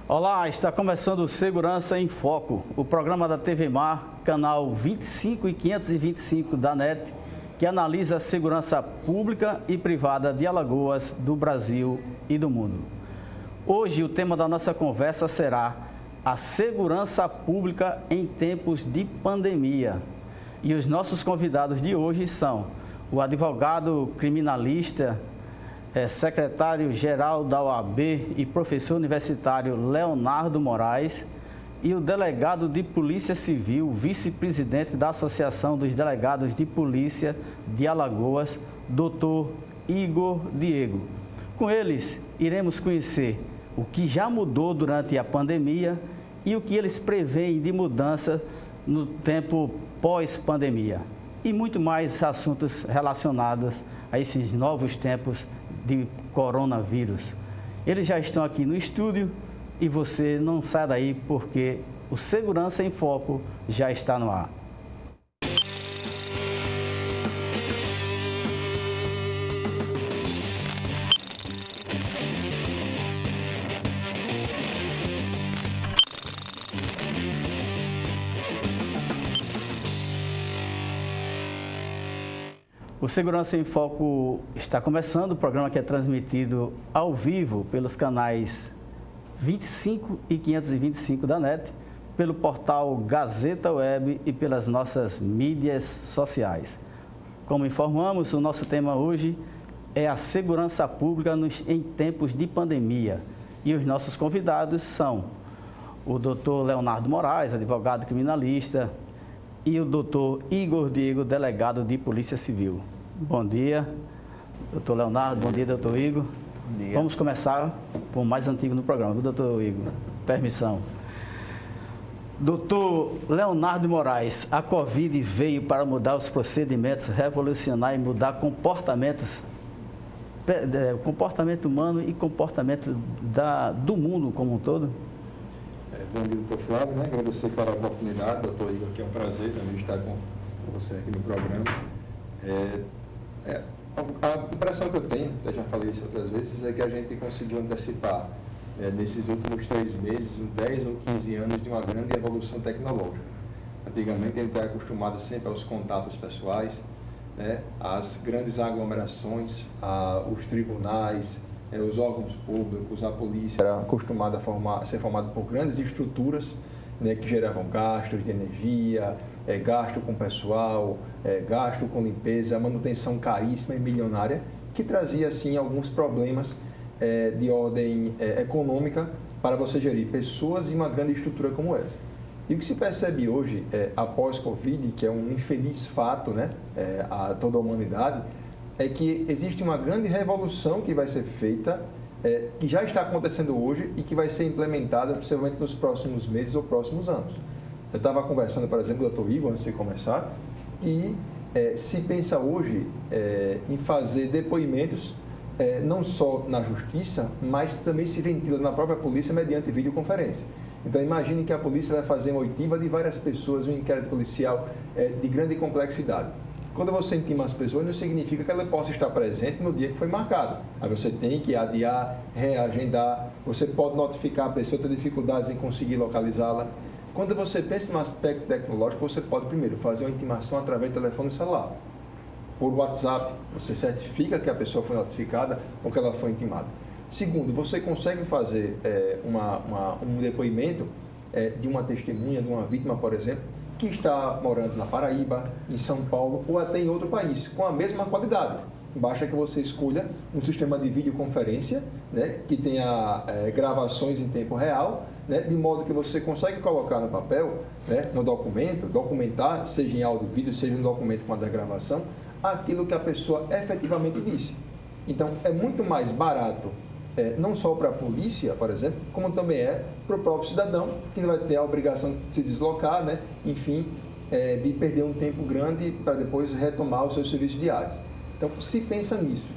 Olá, está começando o Segurança em Foco, o programa da TV Mar, canal 25 e 525 da NET, que analisa a segurança pública e privada de Alagoas, do Brasil e do mundo. Hoje o tema da nossa conversa será a segurança pública em tempos de pandemia. E os nossos convidados de hoje são o advogado criminalista, secretário-geral da OAB e professor universitário Leonardo Moraes e o delegado de Polícia Civil, vice-presidente da Associação dos Delegados de Polícia de Alagoas, Dr. Igor Diego. Com eles, iremos conhecer o que já mudou durante a pandemia e o que eles preveem de mudança no tempo pós-pandemia. E muito mais assuntos relacionados a esses novos tempos de coronavírus. Eles já estão aqui no estúdio e você não sai daí porque o Segurança em Foco já está no ar. O Segurança em Foco está começando, o programa que é transmitido ao vivo pelos canais 25 e 525 da NET, pelo portal Gazeta Web e pelas nossas mídias sociais. Como informamos, o nosso tema hoje é a segurança pública em tempos de pandemia. E os nossos convidados são o Dr. Leonardo Moraes, advogado criminalista, e o Dr. Igor Diego, delegado de Polícia Civil. Bom dia, doutor Leonardo. Bom dia, doutor Igor. Bom dia. Vamos começar com o mais antigo no programa, viu, doutor Igor? Permissão. Doutor Leonardo Moraes, a Covid veio para mudar os procedimentos, revolucionar e mudar comportamentos, comportamento humano e comportamento do mundo como um todo? Bom dia, doutor Flávio, agradecer pela oportunidade, doutor Igor, que é um prazer também estar com você aqui no programa. A impressão que eu tenho, até já falei isso outras vezes, é que a gente conseguiu antecipar nesses últimos 3 meses, 10 ou 15 anos de uma grande evolução tecnológica. Antigamente a gente era acostumado sempre aos contatos pessoais, às grandes aglomerações, os tribunais, os órgãos públicos, a polícia era acostumada a ser formada por grandes estruturas, que geravam gastos de energia, gasto com pessoal, gasto com limpeza, manutenção caríssima e milionária, que trazia, assim, alguns problemas de ordem econômica para você gerir pessoas e uma grande estrutura como essa. E o que se percebe hoje, após Covid, que é um infeliz fato, a toda a humanidade, é que existe uma grande revolução que vai ser feita, que já está acontecendo hoje e que vai ser implementada possivelmente nos próximos meses ou próximos anos. Eu estava conversando, por exemplo, com o doutor Igor, antes de começar, que se pensa hoje em fazer depoimentos não só na justiça, mas também se ventila na própria polícia mediante videoconferência. Então, imagine que a polícia vai fazer uma oitiva de várias pessoas, um inquérito policial de grande complexidade. Quando você intima as pessoas, não significa que ela possa estar presente no dia que foi marcado. Aí você tem que adiar, reagendar, você pode notificar a pessoa, ter dificuldades em conseguir localizá-la. Quando você pensa no aspecto tecnológico, você pode primeiro fazer uma intimação através do telefone celular. Por WhatsApp, você certifica que a pessoa foi notificada ou que ela foi intimada. Segundo, você consegue fazer um depoimento de uma testemunha, de uma vítima, por exemplo, que está morando na Paraíba, em São Paulo ou até em outro país, com a mesma qualidade. Basta que você escolha um sistema de videoconferência, que tenha gravações em tempo real, de modo que você consegue colocar no papel, no documento, documentar, seja em áudio, vídeo, seja no documento com a gravação, aquilo que a pessoa efetivamente disse. Então, é muito mais barato, não só para a polícia, por exemplo, como também para o próprio cidadão, que não vai ter a obrigação de se deslocar, enfim, de perder um tempo grande para depois retomar os seus serviços diários. Então, se pensa nisso.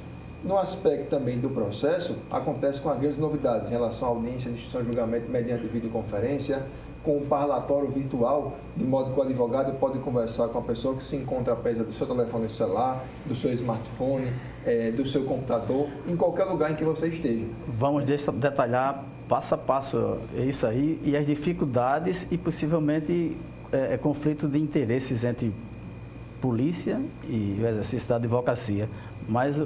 No aspecto também do processo, acontece com as grandes novidades em relação à audiência de instrução de julgamento mediante videoconferência, com um parlatório virtual, de modo que o advogado pode conversar com a pessoa que se encontra presa do seu telefone celular, do seu smartphone, do seu computador, em qualquer lugar em que você esteja. Vamos detalhar passo a passo isso aí e as dificuldades e possivelmente conflito de interesses entre polícia e o exercício da advocacia. Mas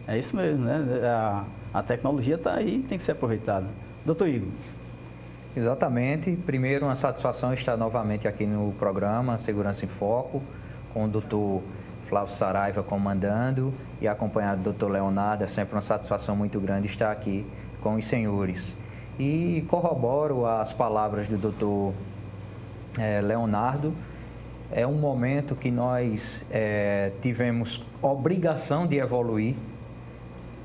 é isso mesmo, né? A tecnologia está aí, tem que ser aproveitada. Doutor Igor. Exatamente. Primeiro, uma satisfação estar novamente aqui no programa Segurança em Foco, com o doutor Flávio Saraiva comandando e acompanhado do doutor Leonardo. É sempre uma satisfação muito grande estar aqui com os senhores. E corroboro as palavras do doutor Leonardo. É um momento que nós tivemos obrigação de evoluir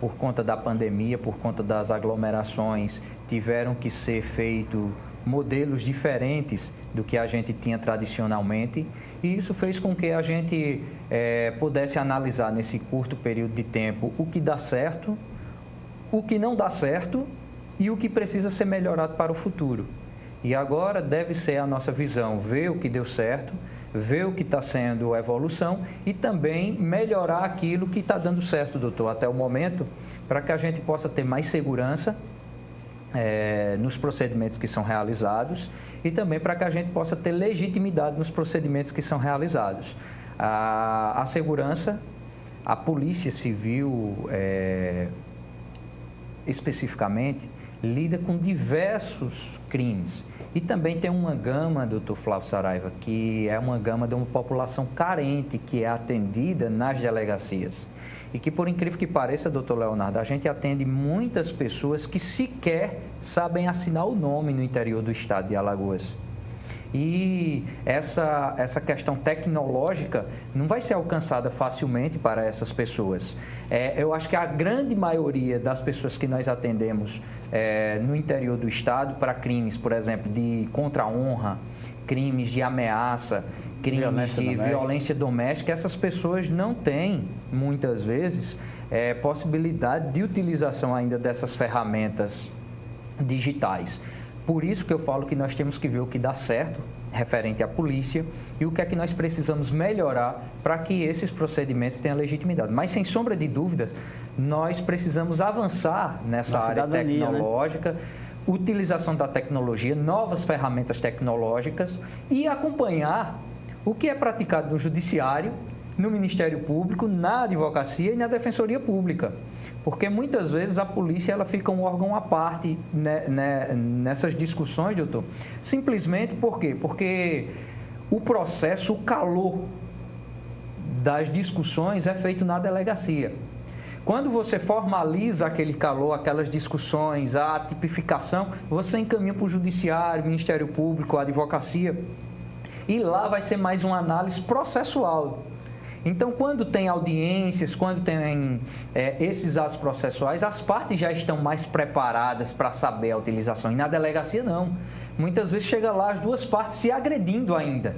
por conta da pandemia, por conta das aglomerações, tiveram que ser feitos modelos diferentes do que a gente tinha tradicionalmente, e isso fez com que a gente pudesse analisar nesse curto período de tempo o que dá certo, o que não dá certo e o que precisa ser melhorado para o futuro. E agora deve ser a nossa visão, ver o que deu certo, ver o que está sendo evolução e também melhorar aquilo que está dando certo, doutor, até o momento, para que a gente possa ter mais segurança nos procedimentos que são realizados e também para que a gente possa ter legitimidade nos procedimentos que são realizados. A segurança, a Polícia Civil especificamente, lida com diversos crimes. E também tem uma gama, doutor Flávio Saraiva, que é uma gama de uma população carente que é atendida nas delegacias. E que, por incrível que pareça, doutor Leonardo, a gente atende muitas pessoas que sequer sabem assinar o nome no interior do estado de Alagoas. E essa questão tecnológica não vai ser alcançada facilmente para essas pessoas. Eu acho que a grande maioria das pessoas que nós atendemos no interior do estado para crimes, por exemplo, de contra a honra, crimes de ameaça, crimes de violência doméstica, essas pessoas não têm, muitas vezes, possibilidade de utilização ainda dessas ferramentas digitais. Por isso que eu falo que nós temos que ver o que dá certo referente à polícia e o que é que nós precisamos melhorar para que esses procedimentos tenham legitimidade. Mas, sem sombra de dúvidas, nós precisamos avançar nessa área tecnológica, né? Utilização da tecnologia, novas ferramentas tecnológicas e acompanhar o que é praticado no Judiciário, no Ministério Público, na Advocacia e na Defensoria Pública. Porque muitas vezes a polícia ela fica um órgão à parte nessas discussões, doutor. Simplesmente por quê? Porque o processo, o calor das discussões é feito na delegacia. Quando você formaliza aquele calor, aquelas discussões, a tipificação, você encaminha para o Judiciário, Ministério Público, a Advocacia, e lá vai ser mais uma análise processual. Então, quando tem audiências, quando tem esses atos processuais, as partes já estão mais preparadas para saber a utilização. E na delegacia, não. Muitas vezes chega lá as duas partes se agredindo ainda.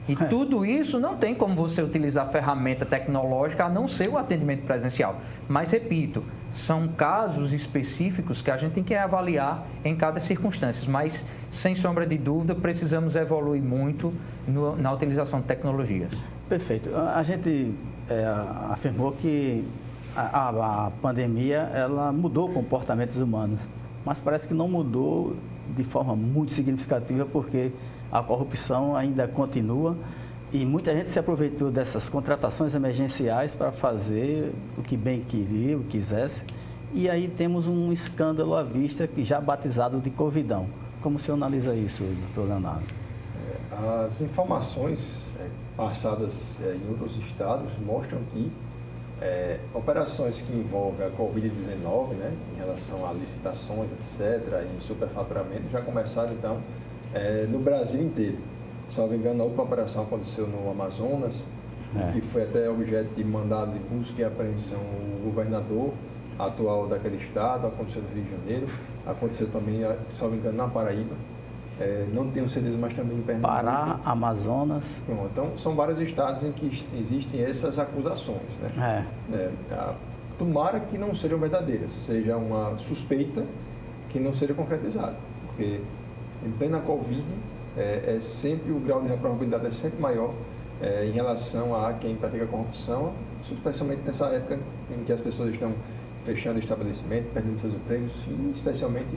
E tudo isso não tem como você utilizar ferramenta tecnológica a não ser o atendimento presencial. Mas, repito, são casos específicos que a gente tem que avaliar em cada circunstância. Mas, sem sombra de dúvida, precisamos evoluir muito na utilização de tecnologias. Perfeito. A gente afirmou que a pandemia ela mudou comportamentos humanos, mas parece que não mudou de forma muito significativa porque a corrupção ainda continua e muita gente se aproveitou dessas contratações emergenciais para fazer o que bem queria, o que quisesse. E aí temos um escândalo à vista que já batizado de Covidão. Como o senhor analisa isso, doutor Leonardo? As informações passadas em outros estados mostram que operações que envolvem a Covid-19, né, em relação a licitações, etc., e superfaturamento, já começaram, então, no Brasil inteiro. Se não me engano, a última operação aconteceu no Amazonas, que foi até objeto de mandado de busca e apreensão o governador atual daquele estado, aconteceu no Rio de Janeiro, aconteceu também, se não me engano, na Paraíba. Não tenho certeza, mas também em Pernambuco. Pará, Amazonas. Pronto, então, são vários estados em que existem essas acusações, né? Tomara que não sejam verdadeiras, seja uma suspeita que não seja concretizada, porque Em plena Covid, sempre o grau de reprovabilidade é sempre maior em relação a quem pratica corrupção, especialmente nessa época em que as pessoas estão fechando estabelecimento, perdendo seus empregos e especialmente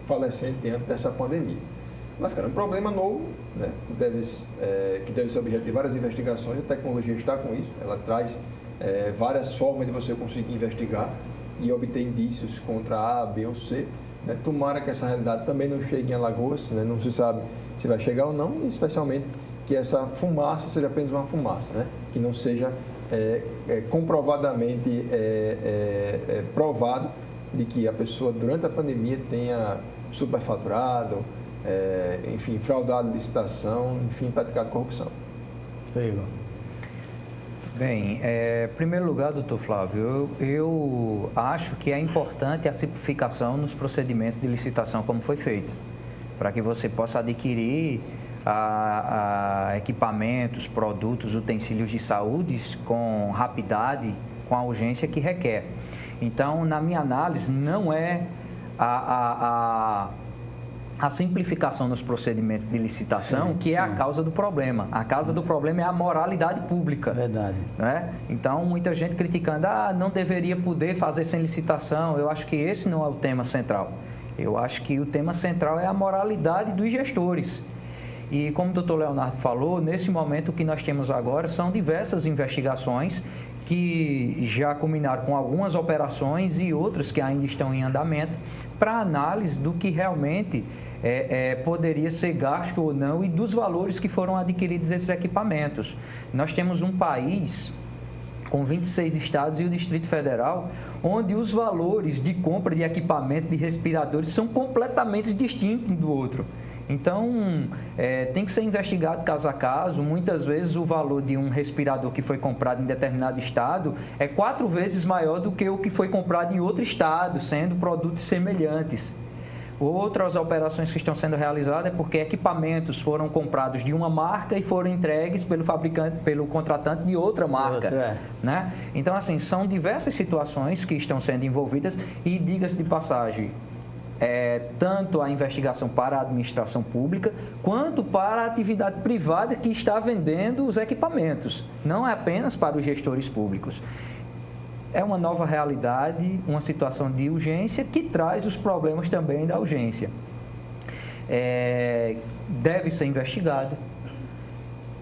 falecendo diante dessa pandemia. Mas, cara, um problema novo, né, que deve ser objeto de várias investigações, a tecnologia está com isso, ela traz várias formas de você conseguir investigar e obter indícios contra A, B ou C. Né? Tomara que essa realidade também não chegue em Alagoas, né? Não se sabe se vai chegar ou não, e especialmente que essa fumaça seja apenas uma fumaça, né? Que não seja comprovadamente provado de que a pessoa durante a pandemia tenha superfaturado, enfim, fraudado licitação, enfim, praticado corrupção. Igor. Bem, em primeiro lugar, doutor Flávio, eu acho que é importante a simplificação nos procedimentos de licitação como foi feito, para que você possa adquirir equipamentos, produtos, utensílios de saúde com rapidez, com a urgência que requer. Então, na minha análise, não é a simplificação nos procedimentos de licitação que é a causa do problema. A causa do problema é a moralidade pública. Verdade. Né? Então, muita gente criticando, não deveria poder fazer sem licitação. Eu acho que esse não é o tema central. Eu acho que o tema central é a moralidade dos gestores. E como o doutor Leonardo falou, nesse momento o que nós temos agora são diversas investigações que já culminaram com algumas operações e outras que ainda estão em andamento para análise do que realmente poderia ser gasto ou não e dos valores que foram adquiridos esses equipamentos. Nós temos um país com 26 estados e o Distrito Federal, onde os valores de compra de equipamentos de respiradores são completamente distintos um do outro. Então, tem que ser investigado caso a caso. Muitas vezes o valor de um respirador que foi comprado em determinado estado é 4 vezes maior do que o que foi comprado em outro estado, sendo produtos semelhantes. Outras operações que estão sendo realizadas é porque equipamentos foram comprados de uma marca e foram entregues pelo fabricante, pelo contratante de outra marca. Né? Então, assim, são diversas situações que estão sendo envolvidas e, diga-se de passagem, tanto a investigação para a administração pública, quanto para a atividade privada que está vendendo os equipamentos, não é apenas para os gestores públicos. É uma nova realidade, uma situação de urgência que traz os problemas também da urgência. Deve ser investigado.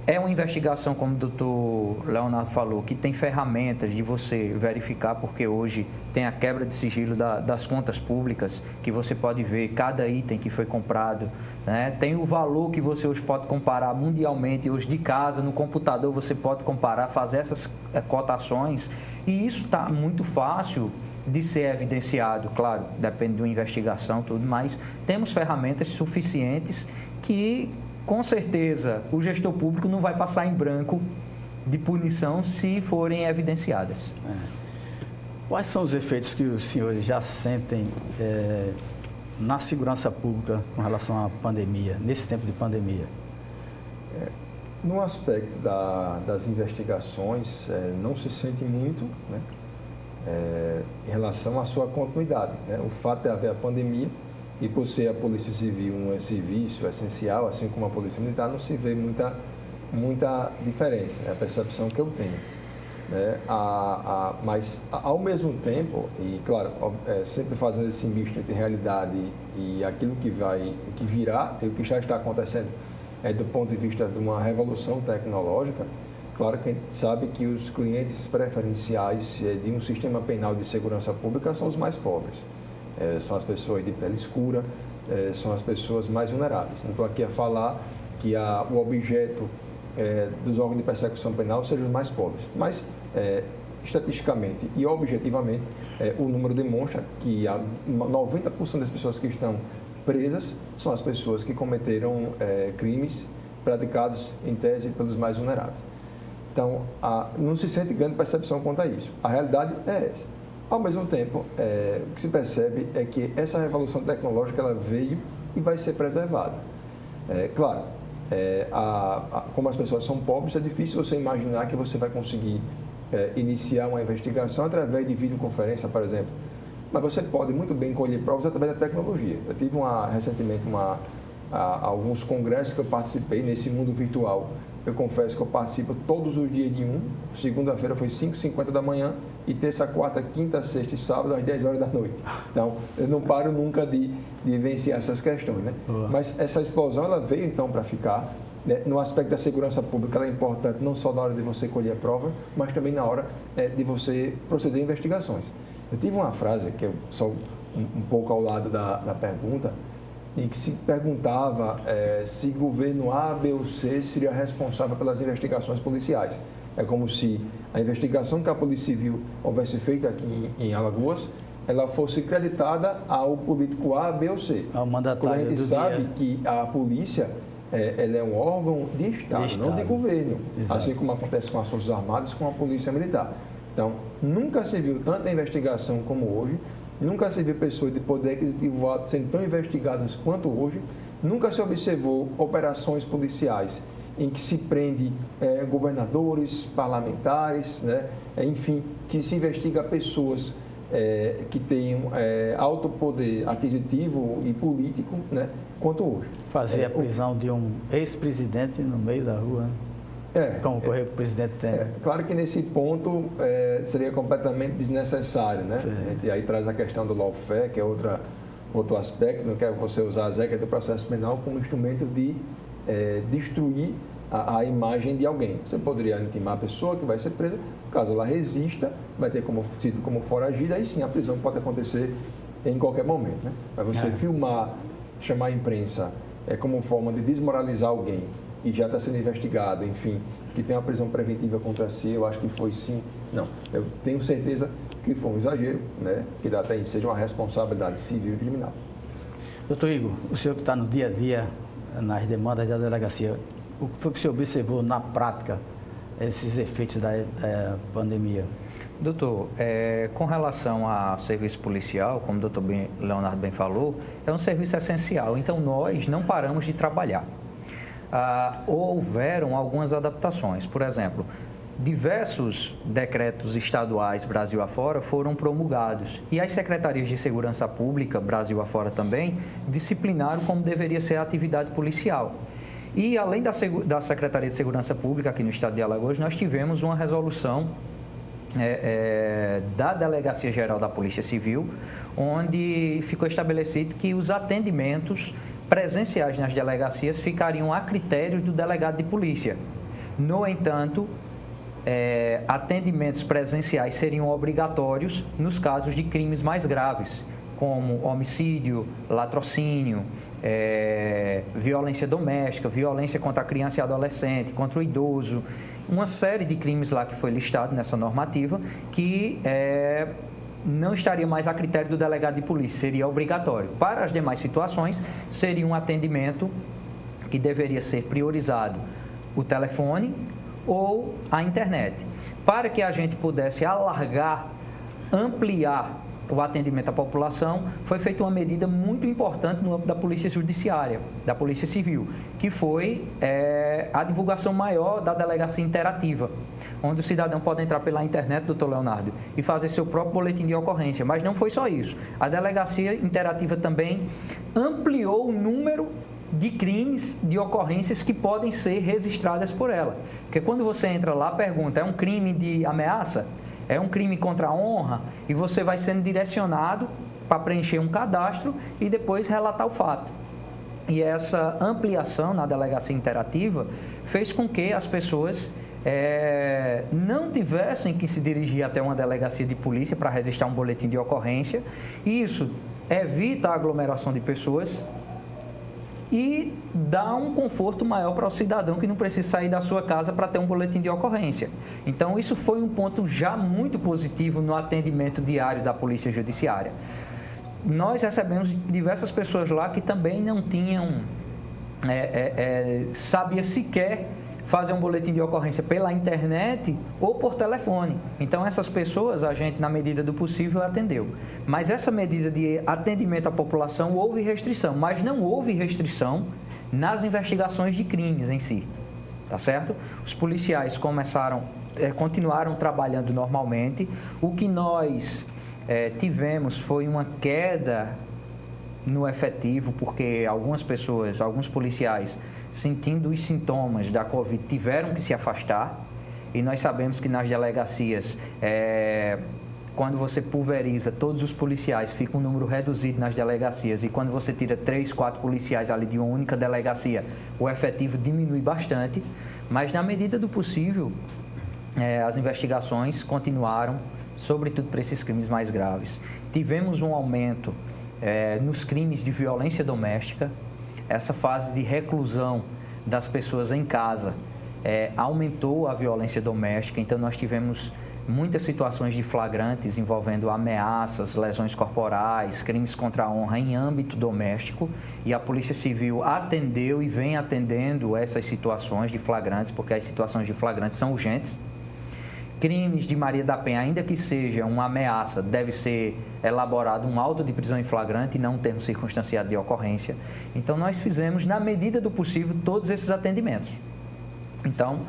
É uma investigação, como o doutor Leonardo falou, que tem ferramentas de você verificar, porque hoje tem a quebra de sigilo das contas públicas, que você pode ver cada item que foi comprado, né? Tem o valor que você hoje pode comparar mundialmente, hoje de casa, no computador você pode comparar, fazer essas cotações, e isso está muito fácil de ser evidenciado, claro, depende de uma investigação, tudo, mas temos ferramentas suficientes que, com certeza, o gestor público não vai passar em branco de punição se forem evidenciadas. Quais são os efeitos que os senhores já sentem na segurança pública com relação à pandemia, nesse tempo de pandemia? No aspecto das investigações, não se sente muito, né, em relação à sua continuidade. Né? O fato de haver a pandemia e por ser a Polícia Civil um serviço essencial, assim como a Polícia Militar, não se vê muita diferença, é a percepção que eu tenho. Né? Mas, ao mesmo tempo, e claro, sempre fazendo esse misto entre realidade e aquilo que virá, e o que já está acontecendo do ponto de vista de uma revolução tecnológica, claro que a gente sabe que os clientes preferenciais de um sistema penal de segurança pública são os mais pobres. São as pessoas de pele escura, são as pessoas mais vulneráveis. Não estou aqui a falar que o objeto dos órgãos de persecução penal sejam os mais pobres, mas estatisticamente e objetivamente o número demonstra que 90% das pessoas que estão presas são as pessoas que cometeram crimes praticados em tese pelos mais vulneráveis. Então, não se sente grande percepção quanto a isso. A realidade é essa. Ao mesmo tempo, o que se percebe é que essa revolução tecnológica ela veio e vai ser preservada. Claro, como as pessoas são pobres, é difícil você imaginar que você vai conseguir iniciar uma investigação através de videoconferência, por exemplo. Mas você pode muito bem colher provas através da tecnologia. Eu tive recentemente alguns congressos que eu participei nesse mundo virtual. Eu confesso que eu participo todos os dias de um. Segunda-feira foi 5h50 da manhã e terça, quarta, quinta, sexta e sábado às 10 horas da noite. Então, eu não paro nunca de vivenciar essas questões, né? Mas essa explosão, ela veio então para ficar, né? No aspecto da segurança pública, ela é importante não só na hora de você colher a prova, mas também na hora de você proceder a investigações. Eu tive uma frase que eu só um pouco ao lado da pergunta, em que se perguntava se governo A, B ou C seria responsável pelas investigações policiais. É como se a investigação que a Polícia Civil houvesse feito aqui em Alagoas, ela fosse creditada ao político A, B ou C. Ao mandatário quando a gente sabe dia. que a polícia ela é um órgão de Estado, não de governo. Exato. Assim como acontece com as Forças Armadas, com a Polícia Militar. Então, nunca se viu tanta investigação como hoje. Nunca se viu pessoas de poder aquisitivo alto sendo tão investigadas quanto hoje. Nunca se observou operações policiais em que se prende governadores, parlamentares, né? Enfim, que se investiga pessoas que tenham alto poder aquisitivo e político, né? Quanto hoje. Fazer a prisão de um ex-presidente no meio da rua, né? Como ocorreu com o presidente Temer. Claro que nesse ponto seria completamente desnecessário, né? E aí traz a questão do lawfare, que é outro aspecto, não quer você usar a ZECA do processo penal como instrumento de destruir a imagem de alguém. Você poderia intimar a pessoa que vai ser presa, caso ela resista, vai ter sido como foragida, aí sim a prisão pode acontecer em qualquer momento, né? Mas você filmar, chamar a imprensa como forma de desmoralizar alguém, que já está sendo investigado, enfim, que tem uma prisão preventiva contra si, eu acho que foi sim. Não, eu tenho certeza que foi um exagero, né? Que até seja uma responsabilidade civil e criminal. Doutor Igor, o senhor que está no dia a dia nas demandas da delegacia, o que foi que o senhor observou na prática esses efeitos da pandemia? Doutor, com relação ao serviço policial, como o doutor Leonardo bem falou, é um serviço essencial, então nós não paramos de trabalhar. Houveram algumas adaptações. Por exemplo, diversos decretos estaduais Brasil afora foram promulgados e as secretarias de segurança pública, Brasil afora também, disciplinaram como deveria ser a atividade policial. E além da Secretaria de Segurança Pública aqui no estado de Alagoas, nós tivemos uma resolução da Delegacia Geral da Polícia Civil, onde ficou estabelecido que os atendimentos presenciais nas delegacias ficariam a critérios do delegado de polícia. No entanto, atendimentos presenciais seriam obrigatórios nos casos de crimes mais graves, como homicídio, latrocínio, violência doméstica, violência contra a criança e adolescente, contra o idoso, uma série de crimes lá que foi listado nessa normativa que não estaria mais a critério do delegado de polícia, seria obrigatório. Para as demais situações, seria um atendimento que deveria ser priorizado o telefone ou a internet. Para que a gente pudesse alargar, ampliar o atendimento à população, foi feita uma medida muito importante no âmbito da Polícia Judiciária, da Polícia Civil, que foi a divulgação maior da delegacia interativa, onde o cidadão pode entrar pela internet, doutor Leonardo, e fazer seu próprio boletim de ocorrência. Mas não foi só isso. A delegacia interativa também ampliou o número de crimes, de ocorrências que podem ser registradas por ela. Porque quando você entra lá, pergunta, é um crime de ameaça? É um crime contra a honra? E você vai sendo direcionado para preencher um cadastro e depois relatar o fato. E essa ampliação na delegacia interativa fez com que as pessoas não tivessem que se dirigir até uma delegacia de polícia para registrar um boletim de ocorrência. Isso evita a aglomeração de pessoas e dá um conforto maior para o cidadão que não precisa sair da sua casa para ter um boletim de ocorrência. Então, isso foi um ponto já muito positivo no atendimento diário da Polícia Judiciária. Nós recebemos diversas pessoas lá que também não tinham, sabia sequer fazer um boletim de ocorrência pela internet ou por telefone. Então, essas pessoas, a gente, na medida do possível, atendeu. Mas essa medida de atendimento à população, houve restrição, mas não houve restrição nas investigações de crimes em si, tá certo? Os policiais continuaram trabalhando normalmente. O que nós tivemos foi uma queda no efetivo, porque algumas pessoas, alguns policiais, sentindo os sintomas da Covid, tiveram que se afastar. E nós sabemos que nas delegacias, quando você pulveriza todos os policiais, fica um número reduzido nas delegacias. E quando você tira 3, 4 policiais ali de uma única delegacia, o efetivo diminui bastante. Mas, na medida do possível, as investigações continuaram, sobretudo para esses crimes mais graves. Tivemos um aumento nos crimes de violência doméstica. Essa fase de reclusão das pessoas em casa aumentou a violência doméstica, então nós tivemos muitas situações de flagrantes envolvendo ameaças, lesões corporais, crimes contra a honra em âmbito doméstico, e a Polícia Civil atendeu e vem atendendo essas situações de flagrantes, porque as situações de flagrantes são urgentes. Crimes de Maria da Penha, ainda que seja uma ameaça, deve ser elaborado um auto de prisão em flagrante e não um termo circunstanciado de ocorrência. Então, nós fizemos, na medida do possível, todos esses atendimentos. Então,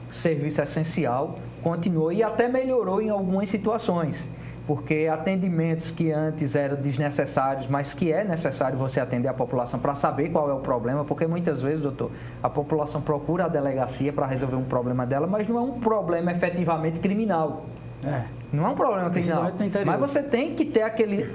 serviço essencial continuou e até melhorou em algumas situações, porque atendimentos que antes eram desnecessários, mas que é necessário você atender a população para saber qual é o problema, porque muitas vezes, doutor, a população procura a delegacia para resolver um problema dela, mas não é um problema efetivamente criminal. Não é um problema criminal, mas você tem que ter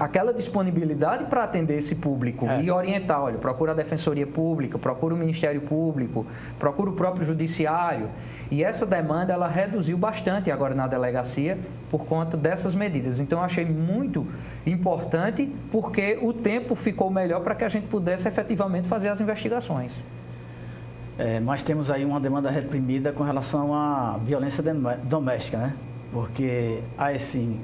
aquela disponibilidade para atender esse público e orientar, olha, procura a Defensoria Pública, procura o Ministério Público, procura o próprio Judiciário. E essa demanda, ela reduziu bastante agora na delegacia por conta dessas medidas. Então, eu achei muito importante porque o tempo ficou melhor para que a gente pudesse efetivamente fazer as investigações. Nós temos aí uma demanda reprimida com relação à violência doméstica, né? Porque há esse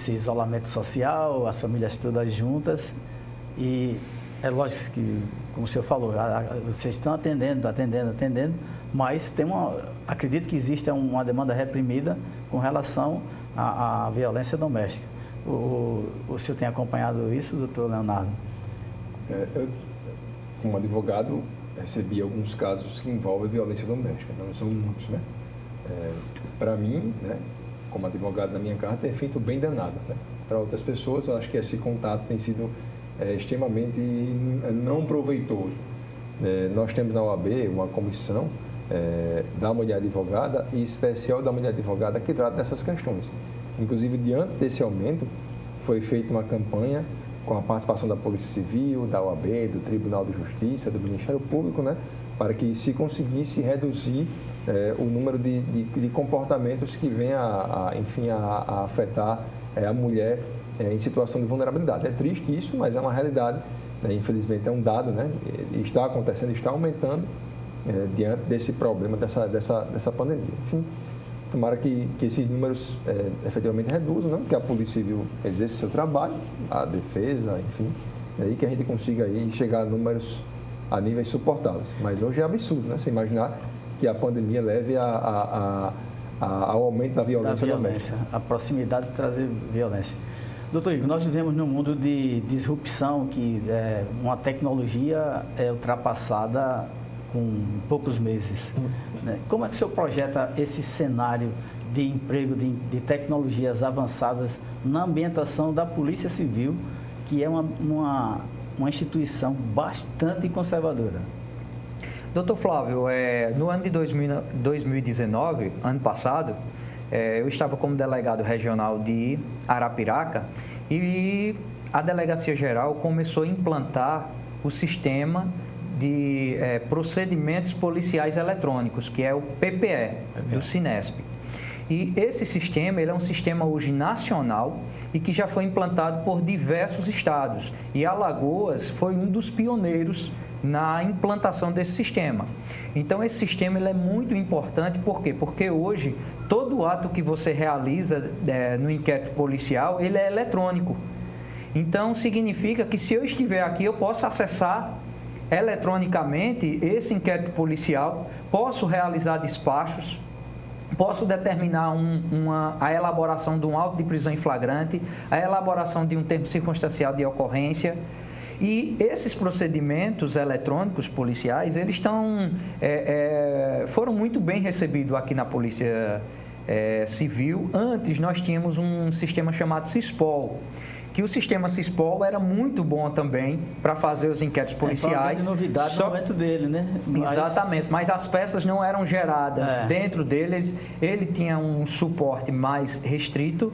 isolamento social, as famílias todas juntas, e é lógico que, como o senhor falou, vocês estão atendendo, mas acredito que existe uma demanda reprimida com relação à violência doméstica. O senhor tem acompanhado isso, doutor Leonardo? Eu, como advogado, recebi alguns casos que envolvem violência doméstica, não são muitos, né? Para mim, né, como advogado da minha casa, tem feito bem danado, né? Para outras pessoas, eu acho que esse contato tem sido extremamente não proveitoso. Nós temos na OAB uma comissão da mulher advogada e especial da mulher advogada que trata dessas questões. Inclusive, diante desse aumento, foi feita uma campanha com a participação da Polícia Civil, da OAB, do Tribunal de Justiça, do Ministério Público, né, para que se conseguisse reduzir o número de comportamentos que vêm a afetar a mulher em situação de vulnerabilidade. É triste isso, mas é uma realidade, né? Infelizmente é um dado, né? Está acontecendo, está aumentando diante desse problema, dessa pandemia. Enfim, tomara que esses números efetivamente reduzam, né? Que a Polícia Civil exerça o seu trabalho, a defesa, enfim, e que a gente consiga aí chegar a números a níveis suportáveis. Mas hoje é absurdo, né? Você imaginar que a pandemia leve ao aumento da violência doméstica. A proximidade de trazer violência. Doutor Igor, nós vivemos num mundo de disrupção, que uma tecnologia é ultrapassada com poucos meses. Né? Como é que o senhor projeta esse cenário de emprego, de tecnologias avançadas na ambientação da Polícia Civil, que é uma instituição bastante conservadora? Doutor Flávio, no ano de 2019, ano passado, eu estava como delegado regional de Arapiraca e a Delegacia Geral começou a implantar o sistema de procedimentos policiais eletrônicos, que é o PPE, do Sinesp. E esse sistema, ele é um sistema hoje nacional e que já foi implantado por diversos estados. E Alagoas foi um dos pioneiros na implantação desse sistema. Então, esse sistema ele é muito importante, por quê? Porque hoje, todo ato que você realiza no inquérito policial, ele é eletrônico. Então, significa que se eu estiver aqui, eu posso acessar eletronicamente esse inquérito policial, posso realizar despachos, posso determinar a elaboração de um auto de prisão em flagrante, a elaboração de um termo circunstancial de ocorrência. E esses procedimentos eletrônicos policiais, eles foram muito bem recebidos aqui na Polícia Civil. Antes, nós tínhamos um sistema chamado CISPOL, que o sistema Cispol era muito bom também para fazer os inquéritos policiais. Foi uma novidade no momento dele, né? Exatamente, mas as peças não eram geradas dentro deles, ele tinha um suporte mais restrito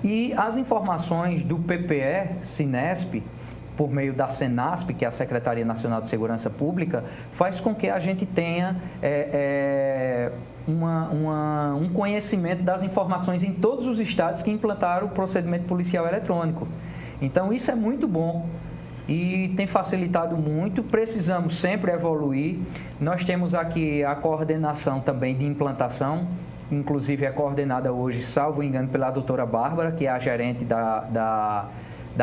e as informações do PPE, Cinesp, por meio da Senasp, que é a Secretaria Nacional de Segurança Pública, faz com que a gente tenha um conhecimento das informações em todos os estados que implantaram o procedimento policial eletrônico. Então, isso é muito bom e tem facilitado muito. Precisamos sempre evoluir. Nós temos aqui a coordenação também de implantação, inclusive é coordenada hoje, salvo engano, pela doutora Bárbara, que é a gerente da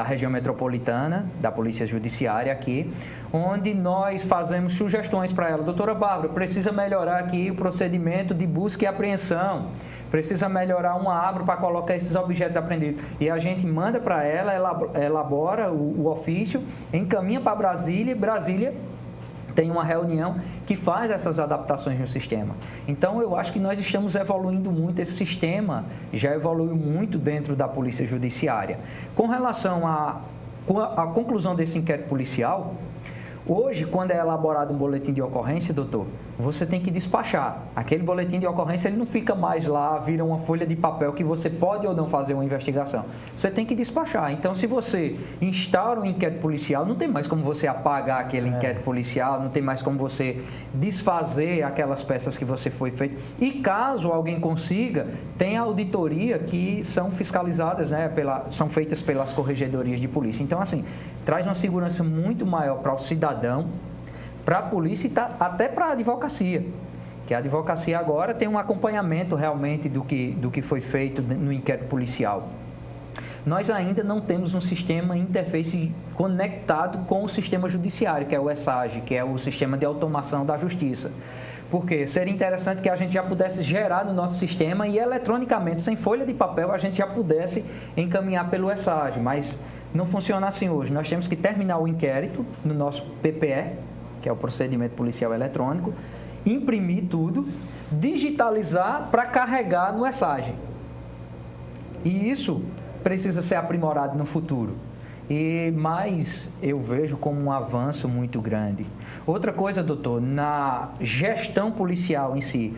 região metropolitana, da Polícia Judiciária aqui, onde nós fazemos sugestões para ela. Doutora Bárbara, precisa melhorar aqui o procedimento de busca e apreensão, precisa melhorar uma abra para colocar esses objetos apreendidos. E a gente manda para ela, elabora o ofício, encaminha para Brasília, e Brasília tem uma reunião que faz essas adaptações no sistema. Então, eu acho que nós estamos evoluindo muito, esse sistema já evoluiu muito dentro da Polícia Judiciária. Com relação à conclusão desse inquérito policial, hoje, quando é elaborado um boletim de ocorrência, doutor, você tem que despachar. Aquele boletim de ocorrência, ele não fica mais lá, vira uma folha de papel que você pode ou não fazer uma investigação. Você tem que despachar. Então, se você instaura um inquérito policial, não tem mais como você apagar aquele inquérito policial, não tem mais como você desfazer aquelas peças que você foi feito. E caso alguém consiga, tem a auditoria que são fiscalizadas, né, são feitas pelas corregedorias de polícia. Então, assim, traz uma segurança muito maior para o cidadão, para a polícia e até para a advocacia, que a advocacia agora tem um acompanhamento realmente do que foi feito no inquérito policial. Nós ainda não temos um sistema interface conectado com o sistema judiciário, que é o ESAGE, que é o sistema de automação da justiça. Porque seria interessante que a gente já pudesse gerar no nosso sistema e eletronicamente, sem folha de papel, a gente já pudesse encaminhar pelo ESAGE, mas não funciona assim hoje. Nós temos que terminar o inquérito no nosso PPE, que é o procedimento policial eletrônico, imprimir tudo, digitalizar para carregar no ESAGE. E isso precisa ser aprimorado no futuro. Mas eu vejo como um avanço muito grande. Outra coisa, doutor, na gestão policial em si,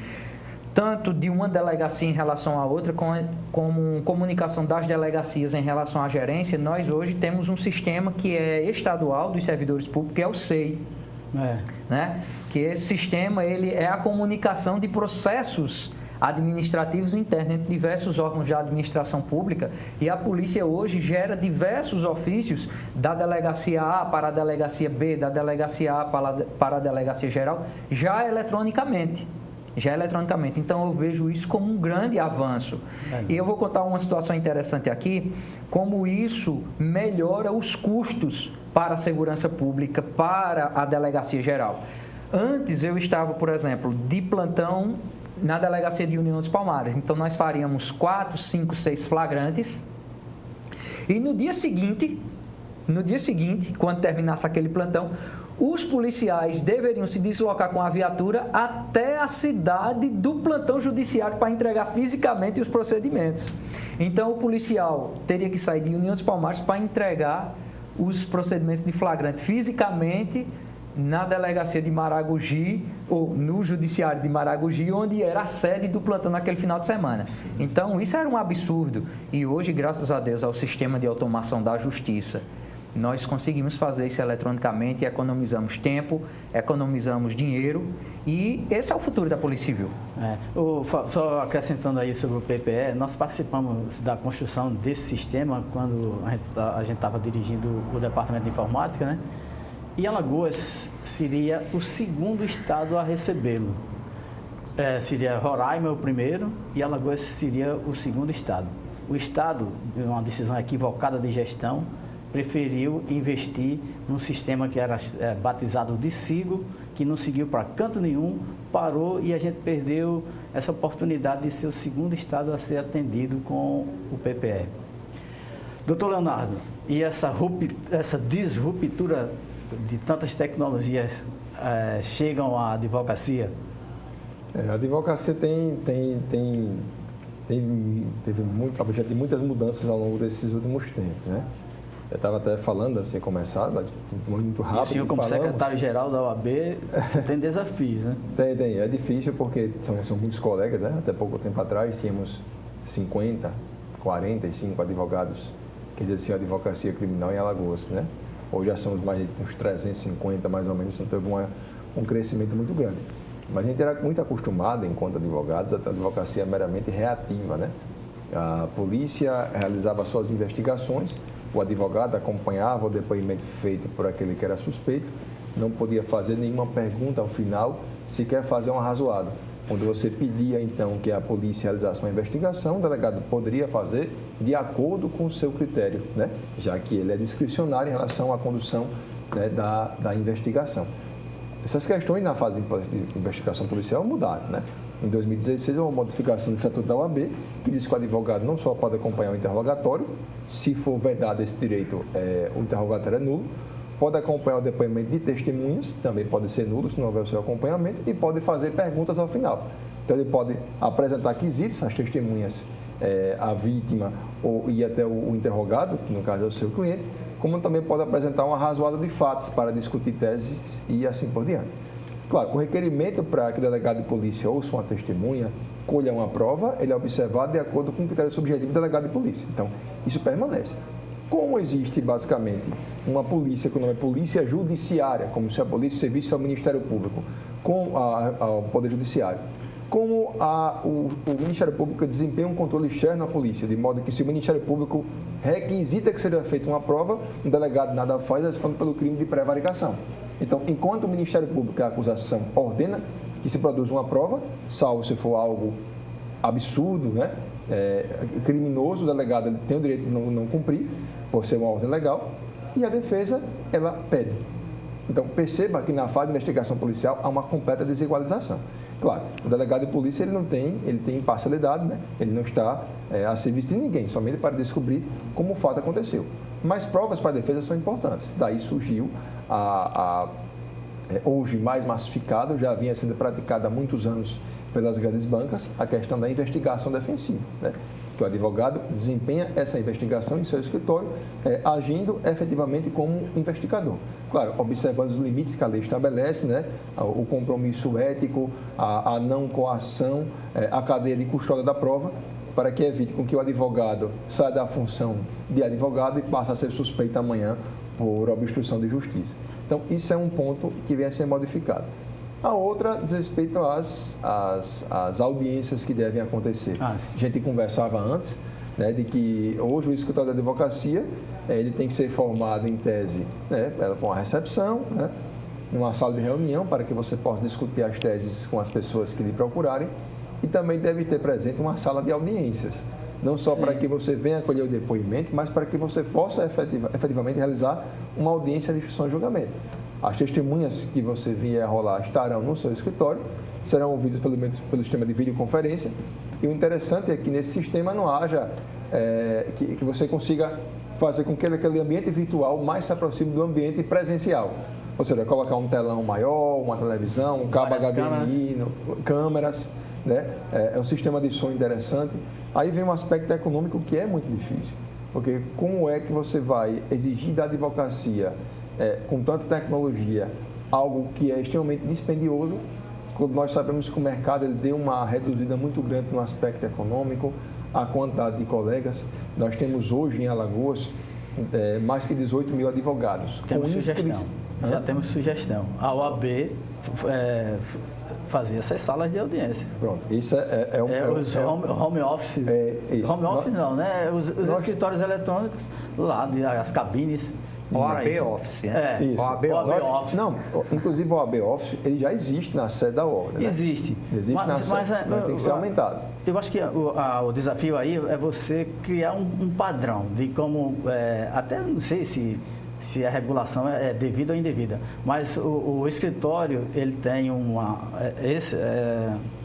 tanto de uma delegacia em relação à outra, como comunicação das delegacias em relação à gerência, nós hoje temos um sistema que é estadual dos servidores públicos, que é o SEI. Né? Que esse sistema ele é a comunicação de processos administrativos internos entre diversos órgãos de administração pública, e a polícia hoje gera diversos ofícios da delegacia A para a delegacia B, da delegacia A para a delegacia geral, já eletronicamente. Então, eu vejo isso como um grande avanço. E eu vou contar uma situação interessante aqui, como isso melhora os custos para a segurança pública, para a delegacia geral. Antes, eu estava, por exemplo, de plantão na delegacia de União dos Palmares. Então, nós faríamos 4, 5, 6 flagrantes. E no dia seguinte, quando terminasse aquele plantão, os policiais deveriam se deslocar com a viatura até a cidade do plantão judiciário para entregar fisicamente os procedimentos. Então, o policial teria que sair de União dos Palmares para entregar os procedimentos de flagrante fisicamente na delegacia de Maragogi, ou no judiciário de Maragogi, onde era a sede do plantão naquele final de semana. Então, isso era um absurdo. E hoje, graças a Deus, ao sistema de automação da justiça, nós conseguimos fazer isso eletronicamente e economizamos tempo, economizamos dinheiro, e esse é o futuro da Polícia Civil. Só acrescentando aí sobre o PPE, nós participamos da construção desse sistema quando a gente estava dirigindo o Departamento de Informática, né? E Alagoas seria o segundo estado a recebê-lo. Seria Roraima o primeiro e Alagoas seria o segundo estado. O estado, uma decisão equivocada de gestão, preferiu investir num sistema que era batizado de SIGO, que não seguiu para canto nenhum, parou, e a gente perdeu essa oportunidade de ser o segundo estado a ser atendido com o PPE. Doutor Leonardo, e essa disruptura de tantas tecnologias chegam à advocacia? A advocacia teve muito objeto de muitas mudanças ao longo desses últimos tempos, né? Eu estava até falando assim, começar, mas muito rápido. E o senhor, como secretário-geral da OAB, você tem desafios, né? Tem. É difícil porque são muitos colegas, né? Até pouco tempo atrás tínhamos 50, 45 advogados que exerciam advocacia criminal em Alagoas, né? Hoje já somos mais de uns 350, mais ou menos, então teve um crescimento muito grande. Mas a gente era muito acostumado, enquanto advogados, a advocacia meramente reativa, né? A polícia realizava suas investigações, o advogado acompanhava o depoimento feito por aquele que era suspeito, não podia fazer nenhuma pergunta ao final, sequer fazer um arrazoado. Quando você pedia, então, que a polícia realizasse uma investigação, o delegado poderia fazer de acordo com o seu critério, né? Já que ele é discricionário em relação à condução, né, da investigação. Essas questões na fase de investigação policial mudaram, né? Em 2016, houve uma modificação do Estatuto da OAB, que diz que o advogado não só pode acompanhar o interrogatório, se for vedado esse direito, o interrogatório é nulo, pode acompanhar o depoimento de testemunhas, também pode ser nulo se não houver o seu acompanhamento, e pode fazer perguntas ao final. Então, ele pode apresentar quesitos, as testemunhas, a vítima e até o interrogado, que no caso é o seu cliente, como também pode apresentar um arrazoado de fatos para discutir teses e assim por diante. Claro, o requerimento para que o delegado de polícia ouça uma testemunha, colha uma prova, ele é observado de acordo com o critério subjetivo do delegado de polícia. Então, isso permanece. Como existe, basicamente, uma polícia, que o nome é Polícia Judiciária, como se a polícia servisse ao Ministério Público, ao Poder Judiciário, como o Ministério Público desempenha um controle externo à polícia, de modo que se o Ministério Público requisita que seja feita uma prova, o delegado nada faz, responde pelo crime de prevaricação. Então, enquanto o Ministério Público, a acusação, ordena que se produza uma prova, salvo se for algo absurdo, né, criminoso, o delegado ele tem o direito de não cumprir, por ser uma ordem legal, e a defesa, ela pede. Então, perceba que na fase de investigação policial há uma completa desigualização. Claro, o delegado de polícia ele tem imparcialidade, né? Ele não está a serviço de ninguém, somente para descobrir como o fato aconteceu. Mas provas para a defesa são importantes. Daí surgiu hoje mais massificado, já vinha sendo praticado há muitos anos pelas grandes bancas, a questão da investigação defensiva, né? Que o advogado desempenha essa investigação em seu escritório, agindo efetivamente como investigador. Claro, observando os limites que a lei estabelece, né? O compromisso ético, a não coação, a cadeia de custódia da prova, para que evite com que o advogado saia da função de advogado e passe a ser suspeito amanhã por obstrução de justiça. Então, isso é um ponto que vem a ser modificado. A outra diz respeito às audiências que devem acontecer. A gente conversava antes, né, de que hoje o escritório da advocacia ele tem que ser formado em tese, né, com a recepção, né, numa sala de reunião para que você possa discutir as teses com as pessoas que lhe procurarem, e também deve ter presente uma sala de audiências, não só para que você venha acolher o depoimento, mas para que você possa efetivamente realizar uma audiência de instrução de julgamento. As testemunhas que você vier rolar estarão no seu escritório, serão ouvidas pelo sistema de videoconferência, e o interessante é que nesse sistema não haja, que você consiga fazer com que aquele ambiente virtual mais se aproxime do ambiente presencial. Ou seja, colocar um telão maior, uma televisão, um cabo HDMI, câmeras, né? É um sistema de som interessante. Aí vem um aspecto econômico que é muito difícil, porque como é que você vai exigir da advocacia, com tanta tecnologia, algo que é extremamente dispendioso, quando nós sabemos que o mercado ele deu uma reduzida muito grande no aspecto econômico, a quantidade de colegas. Nós temos hoje em Alagoas mais que 18 mil advogados. Temos sugestão. Já temos sugestão. A OAB fazia essas salas de audiência. Pronto, isso os home office. Home office não, né? Os escritórios eletrônicos lá, as cabines. OAB Office, né? Isso. OAB Office. Não, inclusive o OAB Office, ele já existe na sede da ordem, né? Existe. Existe na sede, mas tem que ser aumentado. Eu acho que o desafio aí é você criar um padrão de como, até não sei se a regulação é devida ou indevida, mas o escritório ele tem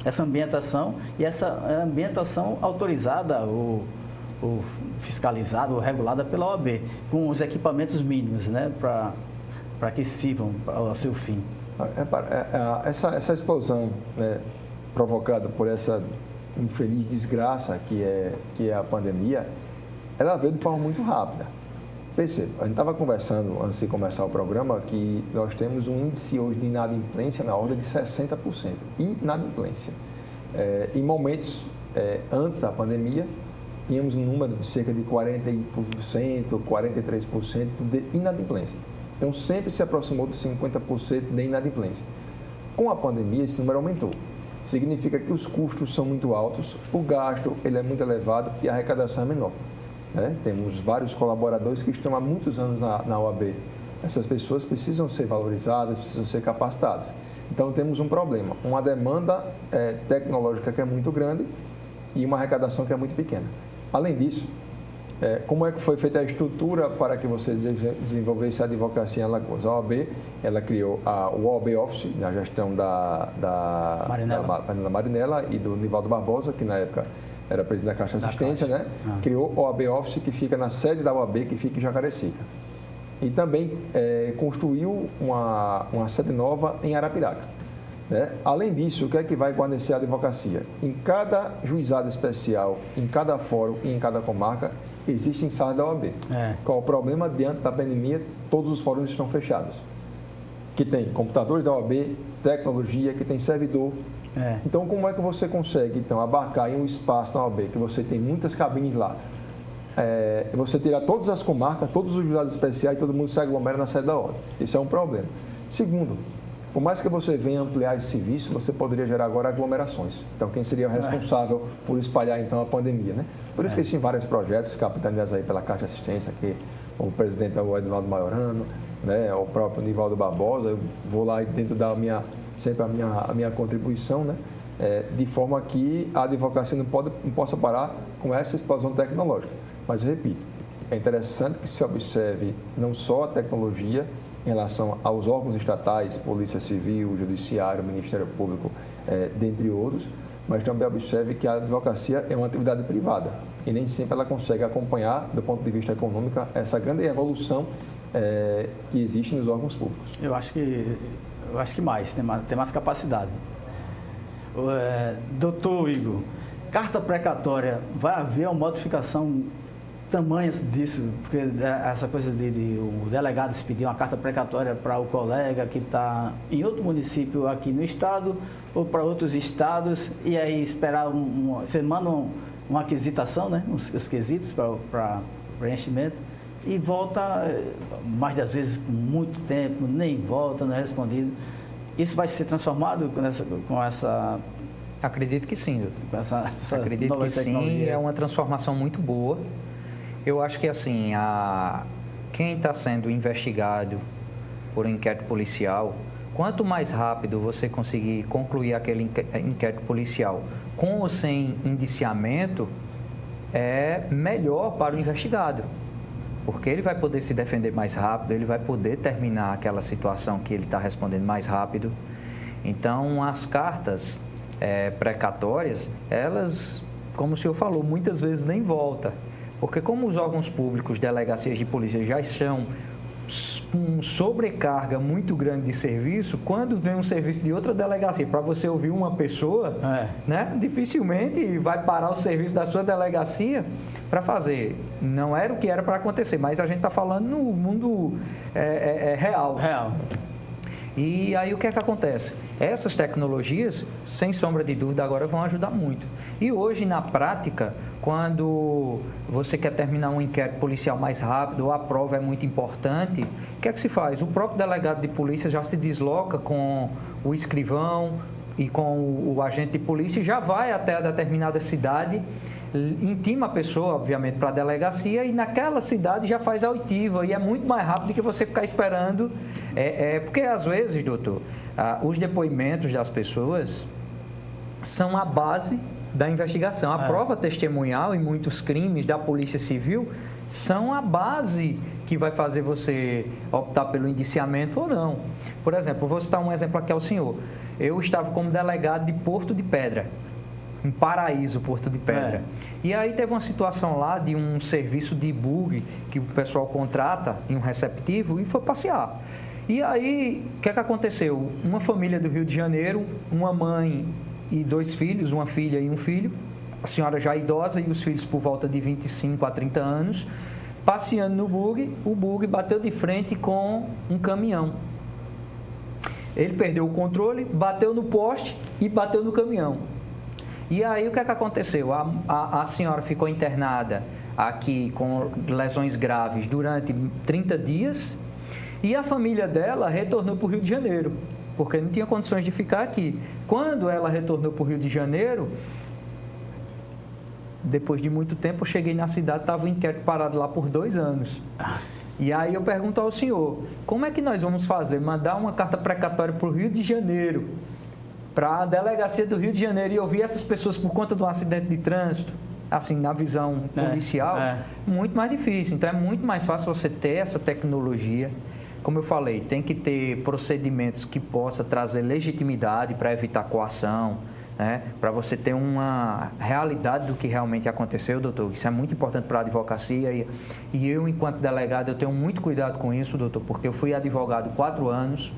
essa ambientação, e essa ambientação autorizada, ou fiscalizada ou regulada pela OAB, com os equipamentos mínimos, né, para que sirvam ao seu fim. Essa explosão, né, provocada por essa infeliz desgraça que é a pandemia, ela veio de forma muito rápida. Perceba, a gente estava conversando antes de começar o programa que nós temos um índice hoje de inadimplência na ordem de 60%. Inadimplência. Em momentos antes da pandemia, tínhamos um número de cerca de 40%, 43% de inadimplência. Então, sempre se aproximou de 50% de inadimplência. Com a pandemia, esse número aumentou. Significa que os custos são muito altos, o gasto ele é muito elevado e a arrecadação é menor. Temos vários colaboradores que estão há muitos anos na OAB. Essas pessoas precisam ser valorizadas, precisam ser capacitadas. Então, temos um problema, uma demanda tecnológica que é muito grande e uma arrecadação que é muito pequena. Além disso, como é que foi feita a estrutura para que você desenvolvesse a advocacia em Alagoas? A OAB, ela criou o OAB Office, na gestão da Marinella e do Nivaldo Barbosa, que na época era presidente da Caixa de Assistência, né? Criou o OAB Office, que fica na sede da OAB, que fica em Jacarecica. E também construiu uma sede nova em Arapiraca. Além disso, o que é que vai guarnecer a advocacia? Em cada juizado especial, em cada fórum e em cada comarca, existem salas da OAB. Qual o problema? Diante da pandemia, todos os fóruns estão fechados. Que tem computadores da OAB, tecnologia, que tem servidor. Então, como é que você consegue abarcar em um espaço na OAB, que você tem muitas cabines lá, você tirar todas as comarcas, todos os juizados especiais, todo mundo se aglomera na sede da ordem? Isso é um problema. Segundo, por mais que você venha ampliar esse serviço, você poderia gerar agora aglomerações. Então, quem seria o responsável por espalhar, então, a pandemia, né? Por isso que existem vários projetos capitaneados aí pela Caixa de Assistência, que o presidente é o Edvaldo Maiorano, né? O próprio Nivaldo Barbosa. Eu vou lá dentro da sempre a minha contribuição, né? De forma que a advocacia não possa parar com essa explosão tecnológica. Mas, eu repito, é interessante que se observe não só a tecnologia em relação aos órgãos estatais, Polícia Civil, Judiciário, Ministério Público, dentre outros, mas também observe que a advocacia é uma atividade privada e nem sempre ela consegue acompanhar, do ponto de vista econômico, essa grande evolução que existe nos órgãos públicos. Eu acho que tem mais capacidade. Doutor Igor, carta precatória, vai haver uma modificação tamanho disso, porque essa coisa de o delegado expedir uma carta precatória para o colega que está em outro município aqui no estado ou para outros estados e aí esperar você manda uma aquisitação, né, os quesitos para preenchimento e volta mais das vezes com muito tempo, nem volta, não é respondido. Isso vai ser transformado com essa... Acredito que sim, doutor. Acredito que sim, é uma transformação muito boa. Eu acho que, assim, quem está sendo investigado por um inquérito policial, quanto mais rápido você conseguir concluir aquele inquérito policial com ou sem indiciamento, é melhor para o investigado. Porque ele vai poder se defender mais rápido, ele vai poder terminar aquela situação que ele está respondendo mais rápido. Então, as cartas precatórias, elas, como o senhor falou, muitas vezes nem voltam. Porque como os órgãos públicos, delegacias de polícia já estão com sobrecarga muito grande de serviço, quando vem um serviço de outra delegacia para você ouvir uma pessoa, né, dificilmente vai parar o serviço da sua delegacia para fazer. Não era o que era para acontecer, mas a gente está falando no mundo real. E aí o que é que acontece? Essas tecnologias, sem sombra de dúvida, agora vão ajudar muito. E hoje, na prática, quando você quer terminar um inquérito policial mais rápido ou a prova é muito importante, o que é que se faz? O próprio delegado de polícia já se desloca com o escrivão e com o agente de polícia e já vai até a determinada cidade, intima a pessoa, obviamente, para a delegacia e naquela cidade já faz a oitiva e é muito mais rápido do que você ficar esperando. Porque, às vezes, doutor, os depoimentos das pessoas são a base da investigação. A prova testemunhal em muitos crimes da Polícia Civil são a base que vai fazer você optar pelo indiciamento ou não. Por exemplo, vou citar um exemplo aqui ao senhor. Eu estava como delegado de Porto de Pedra, em Paraíso, Porto de Pedra. E aí teve uma situação lá de um serviço de bug que o pessoal contrata em um receptivo e foi passear. E aí, o que é que aconteceu? Uma família do Rio de Janeiro, uma mãe e 2 filhos, uma filha e um filho, a senhora já idosa e os filhos por volta de 25 a 30 anos, passeando no bug, o bug bateu de frente com um caminhão. Ele perdeu o controle, bateu no poste e bateu no caminhão. E aí o que é que aconteceu? A senhora ficou internada aqui com lesões graves durante 30 dias e a família dela retornou para o Rio de Janeiro, porque não tinha condições de ficar aqui. Quando ela retornou para o Rio de Janeiro, depois de muito tempo, eu cheguei na cidade, estava o inquérito parado lá por 2 anos. E aí eu pergunto ao senhor, como é que nós vamos fazer? Mandar uma carta precatória para o Rio de Janeiro, para a delegacia do Rio de Janeiro e ouvir essas pessoas por conta de um acidente de trânsito, assim, na visão policial, muito mais difícil. Então, é muito mais fácil você ter essa tecnologia. Como eu falei, tem que ter procedimentos que possam trazer legitimidade para evitar coação, né? Para você ter uma realidade do que realmente aconteceu, doutor. Isso é muito importante para a advocacia e eu, enquanto delegado, eu tenho muito cuidado com isso, doutor, porque eu fui advogado 4 anos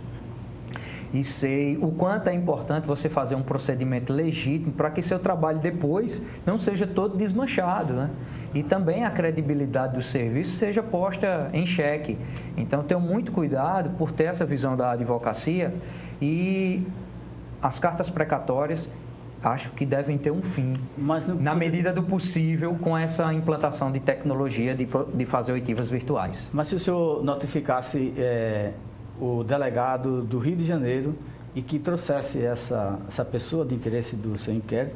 e sei o quanto é importante você fazer um procedimento legítimo para que seu trabalho depois não seja todo desmanchado, né? E também a credibilidade do serviço seja posta em xeque. Então, eu tenho muito cuidado por ter essa visão da advocacia e as cartas precatórias acho que devem ter um fim, na medida do possível, com essa implantação de tecnologia de fazer oitivas virtuais. Mas se o senhor notificasse o delegado do Rio de Janeiro e que trouxesse essa pessoa de interesse do seu inquérito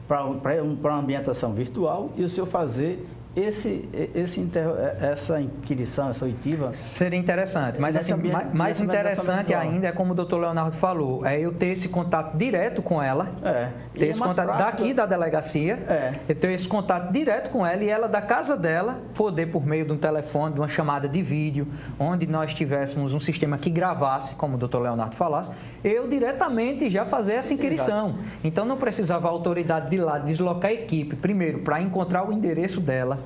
para uma ambientação virtual e o senhor fazer essa inquirição, essa oitiva... Seria interessante, mas assim, mais interessante ainda é como o doutor Leonardo falou, é eu ter esse contato direto com ela, ter esse contato daqui da delegacia, eu ter esse contato direto com ela e ela da casa dela poder, por meio de um telefone, de uma chamada de vídeo, onde nós tivéssemos um sistema que gravasse, como o doutor Leonardo falasse, eu diretamente já fazer essa inquirição. Exato. Então não precisava a autoridade de lá deslocar a equipe, primeiro para encontrar o endereço dela,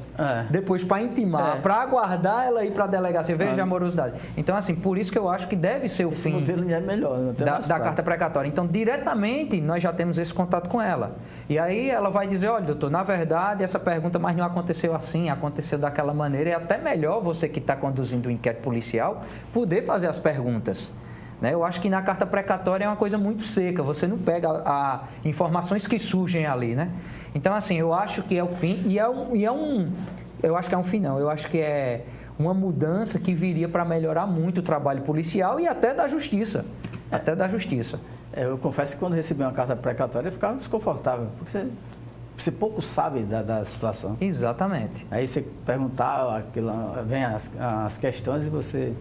depois para intimar, para aguardar ela ir para a delegacia, veja a morosidade. Então, assim, por isso que eu acho que deve ser o esse fim modelo é melhor, da carta precatória. Então, diretamente, nós já temos esse contato com ela. E aí ela vai dizer, olha, doutor, na verdade, essa pergunta, mas não aconteceu assim, aconteceu daquela maneira. É até melhor você que está conduzindo o inquérito policial poder fazer as perguntas. Eu acho que na carta precatória é uma coisa muito seca, você não pega informações que surgem ali, né? Então, assim, eu acho que é o fim, eu acho que é um fim não, eu acho que é uma mudança que viria para melhorar muito o trabalho policial e até da justiça, Eu confesso que quando recebi uma carta precatória eu ficava desconfortável, porque você pouco sabe da situação. Exatamente. Aí você perguntar, vem as questões e você...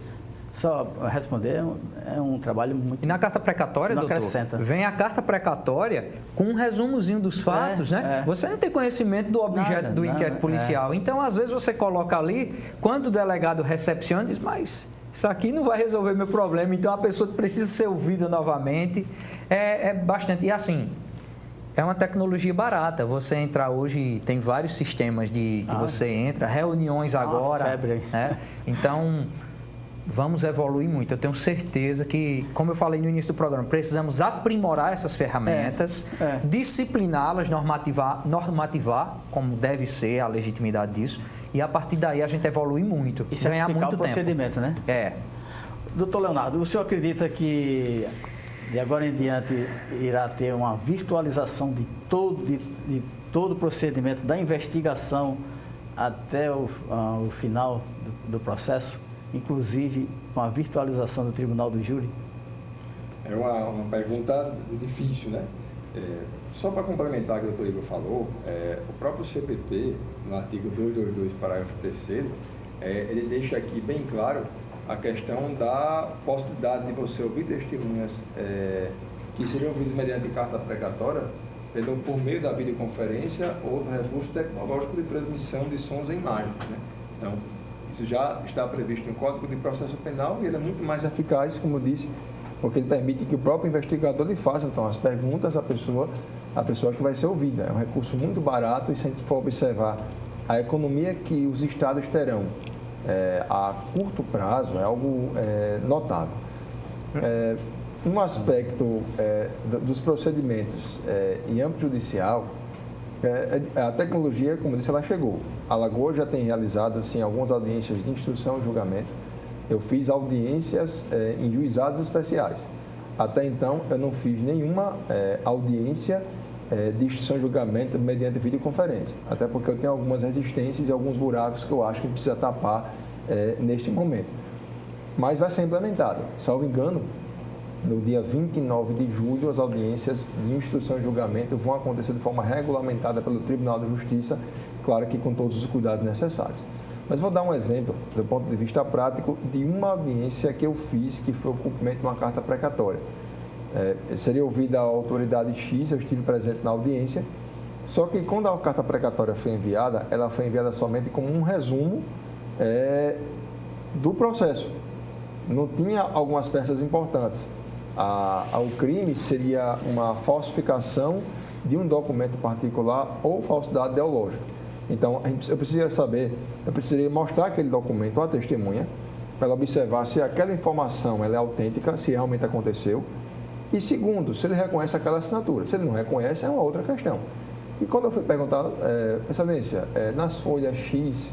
Só responder é um trabalho muito... E na carta precatória, doutor, acrescenta. Vem a carta precatória com um resumozinho dos fatos, né? Você não tem conhecimento do objeto do inquérito policial. Então, às vezes, você coloca ali, quando o delegado recepciona, diz, mas isso aqui não vai resolver meu problema, então a pessoa precisa ser ouvida novamente. É bastante... E assim, é uma tecnologia barata. Você entrar hoje, tem vários sistemas que você entra, reuniões agora. Febre. Né? Então... Vamos evoluir muito. Eu tenho certeza que, como eu falei no início do programa, precisamos aprimorar essas ferramentas, discipliná-las, normativar como deve ser a legitimidade disso, e a partir daí a gente evolui muito, e ganhar muito tempo. o procedimento, né? Doutor Leonardo, o senhor acredita que de agora em diante irá ter uma virtualização de todo o procedimento da investigação até o final do processo? Inclusive com a virtualização do Tribunal do Júri? É uma pergunta difícil, né? Só para complementar o que o doutor Igor falou, o próprio CPP, no artigo 222, parágrafo 3º, ele deixa aqui bem claro a questão da possibilidade de você ouvir testemunhas que seriam ouvidas mediante carta precatória por meio da videoconferência ou do recurso tecnológico de transmissão de sons e imagens, né? Então, isso já está previsto no Código de Processo Penal e ele é muito mais eficaz, como eu disse, porque ele permite que o próprio investigador lhe faça, então, as perguntas à pessoa que vai ser ouvida. É um recurso muito barato e, se a gente for observar a economia que os estados terão a curto prazo, é algo notável. Um aspecto dos procedimentos em âmbito judicial A tecnologia, como eu disse, ela chegou. A Alagoas já tem realizado assim, algumas audiências de instrução e julgamento. Eu fiz audiências em juizados especiais. Até então, eu não fiz nenhuma audiência de instrução e julgamento mediante videoconferência. Até porque eu tenho algumas resistências e alguns buracos que eu acho que precisa tapar neste momento. Mas vai ser implementado. Salvo engano, no dia 29 de julho, as audiências de instrução e julgamento vão acontecer de forma regulamentada pelo Tribunal de Justiça, claro que com todos os cuidados necessários. Mas vou dar um exemplo, do ponto de vista prático, de uma audiência que eu fiz, que foi o cumprimento de uma carta precatória. Seria ouvida a autoridade X, eu estive presente na audiência, só que quando a carta precatória foi enviada, ela foi enviada somente como um resumo do processo. Não tinha algumas peças importantes. O crime seria uma falsificação de um documento particular ou falsidade ideológica. Então, eu precisaria mostrar aquele documento à testemunha para ela observar se aquela informação ela é autêntica, se realmente aconteceu. E segundo, se ele reconhece aquela assinatura. Se ele não reconhece, é uma outra questão. E quando eu fui perguntar, Excelência, nas folhas X,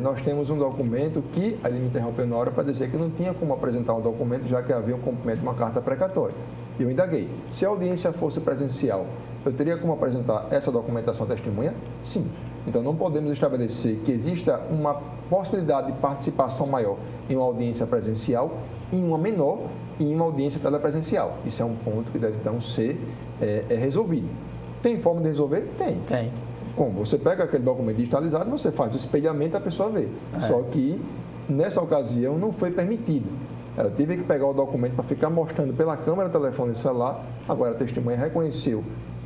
nós temos um documento que, ele me interrompeu na hora para dizer que não tinha como apresentar um documento, já que havia um cumprimento de uma carta precatória. E eu indaguei. Se a audiência fosse presencial, eu teria como apresentar essa documentação à testemunha? Sim. Então, não podemos estabelecer que exista uma possibilidade de participação maior em uma audiência presencial e uma menor em uma audiência telepresencial. Isso é um ponto que deve, então, ser resolvido. Tem forma de resolver? Tem. Como? Você pega aquele documento digitalizado, você faz o espelhamento, a pessoa vê. Só que, nessa ocasião, não foi permitido. Ela teve que pegar o documento para ficar mostrando pela câmera, telefone e celular. Agora, a testemunha reconheceu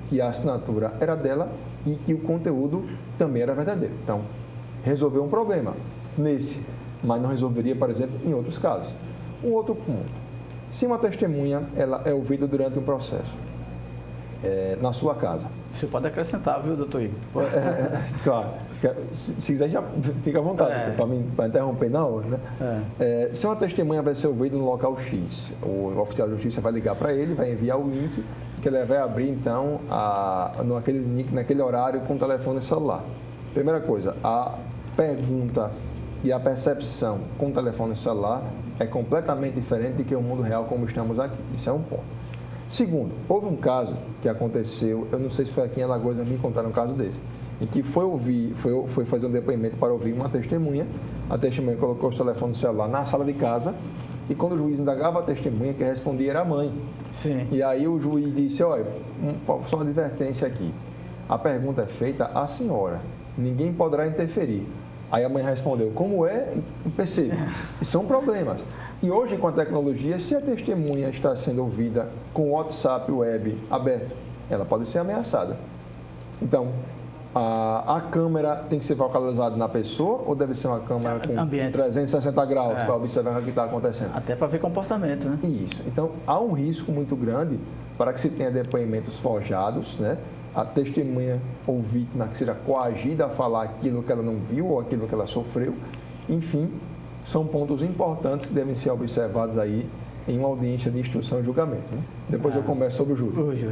que a assinatura era dela e que o conteúdo também era verdadeiro. Então, resolveu um problema nesse, mas não resolveria, por exemplo, em outros casos. Um outro ponto. Se uma testemunha ela é ouvida durante um processo, na sua casa. Você pode acrescentar, viu, doutor Igor? Claro. Se quiser, já fica à vontade, para interromper na hora. Né? Se uma testemunha vai ser ouvida no local X, o oficial de justiça vai ligar para ele, vai enviar o link, que ele vai abrir, então, naquele horário com o telefone celular. Primeira coisa, a pergunta e a percepção com o telefone celular é completamente diferente do que o mundo real como estamos aqui. Isso é um ponto. Segundo, houve um caso que aconteceu, eu não sei se foi aqui em Alagoas, me contaram um caso desse, em que foi fazer um depoimento para ouvir uma testemunha, a testemunha colocou o telefone celular na sala de casa, e quando o juiz indagava a testemunha, quem respondia era a mãe. Sim. E aí o juiz disse, olha, só uma advertência aqui, a pergunta é feita à senhora, ninguém poderá interferir. Aí a mãe respondeu, como é? Percebe. São problemas. E hoje, com a tecnologia, se a testemunha está sendo ouvida com o WhatsApp web aberto, ela pode ser ameaçada. Então, a câmera tem que ser focalizada na pessoa ou deve ser uma câmera com 360 graus para observar o que está acontecendo? Até para ver comportamento, né? Isso. Então, há um risco muito grande para que se tenha depoimentos forjados, né? A testemunha ou vítima que seja coagida a falar aquilo que ela não viu ou aquilo que ela sofreu. Enfim, são pontos importantes que devem ser observados aí em uma audiência de instrução e julgamento. Né? Depois eu converso sobre o júri.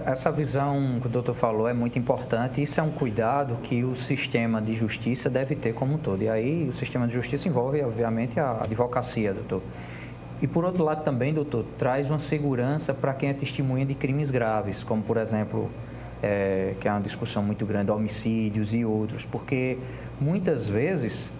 Essa visão que o doutor falou é muito importante. Isso é um cuidado que o sistema de justiça deve ter como um todo. E aí o sistema de justiça envolve, obviamente, a advocacia, doutor. E, por outro lado, também, doutor, traz uma segurança para quem é testemunha de crimes graves, como, por exemplo, que é uma discussão muito grande, homicídios e outros, porque muitas vezes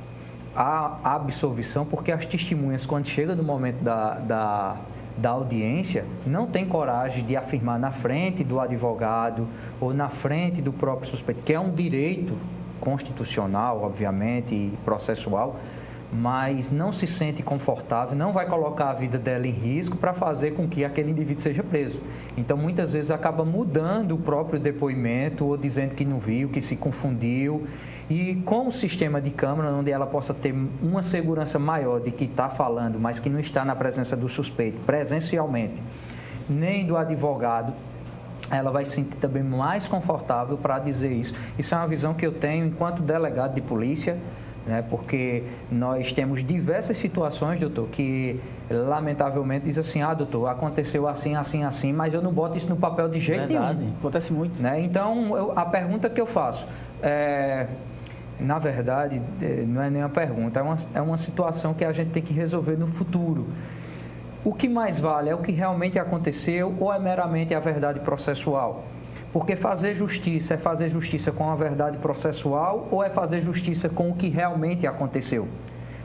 há absolvição porque as testemunhas, quando chega no momento da audiência, não tem coragem de afirmar na frente do advogado ou na frente do próprio suspeito, que é um direito constitucional, obviamente, e processual, mas não se sente confortável, não vai colocar a vida dela em risco para fazer com que aquele indivíduo seja preso. Então, muitas vezes, acaba mudando o próprio depoimento ou dizendo que não viu, que se confundiu. E com o sistema de câmara, onde ela possa ter uma segurança maior de que está falando, mas que não está na presença do suspeito, presencialmente, nem do advogado, ela vai se sentir também mais confortável para dizer isso. Isso é uma visão que eu tenho enquanto delegado de polícia, né? Porque nós temos diversas situações, doutor, que lamentavelmente diz assim, doutor, aconteceu assim, assim, assim, mas eu não boto isso no papel de jeito nenhum. Acontece muito. Né? Então, a pergunta que eu faço na verdade, não é nem uma pergunta, é uma situação que a gente tem que resolver no futuro. O que mais vale é o que realmente aconteceu ou é meramente a verdade processual? Porque fazer justiça é fazer justiça com a verdade processual ou é fazer justiça com o que realmente aconteceu?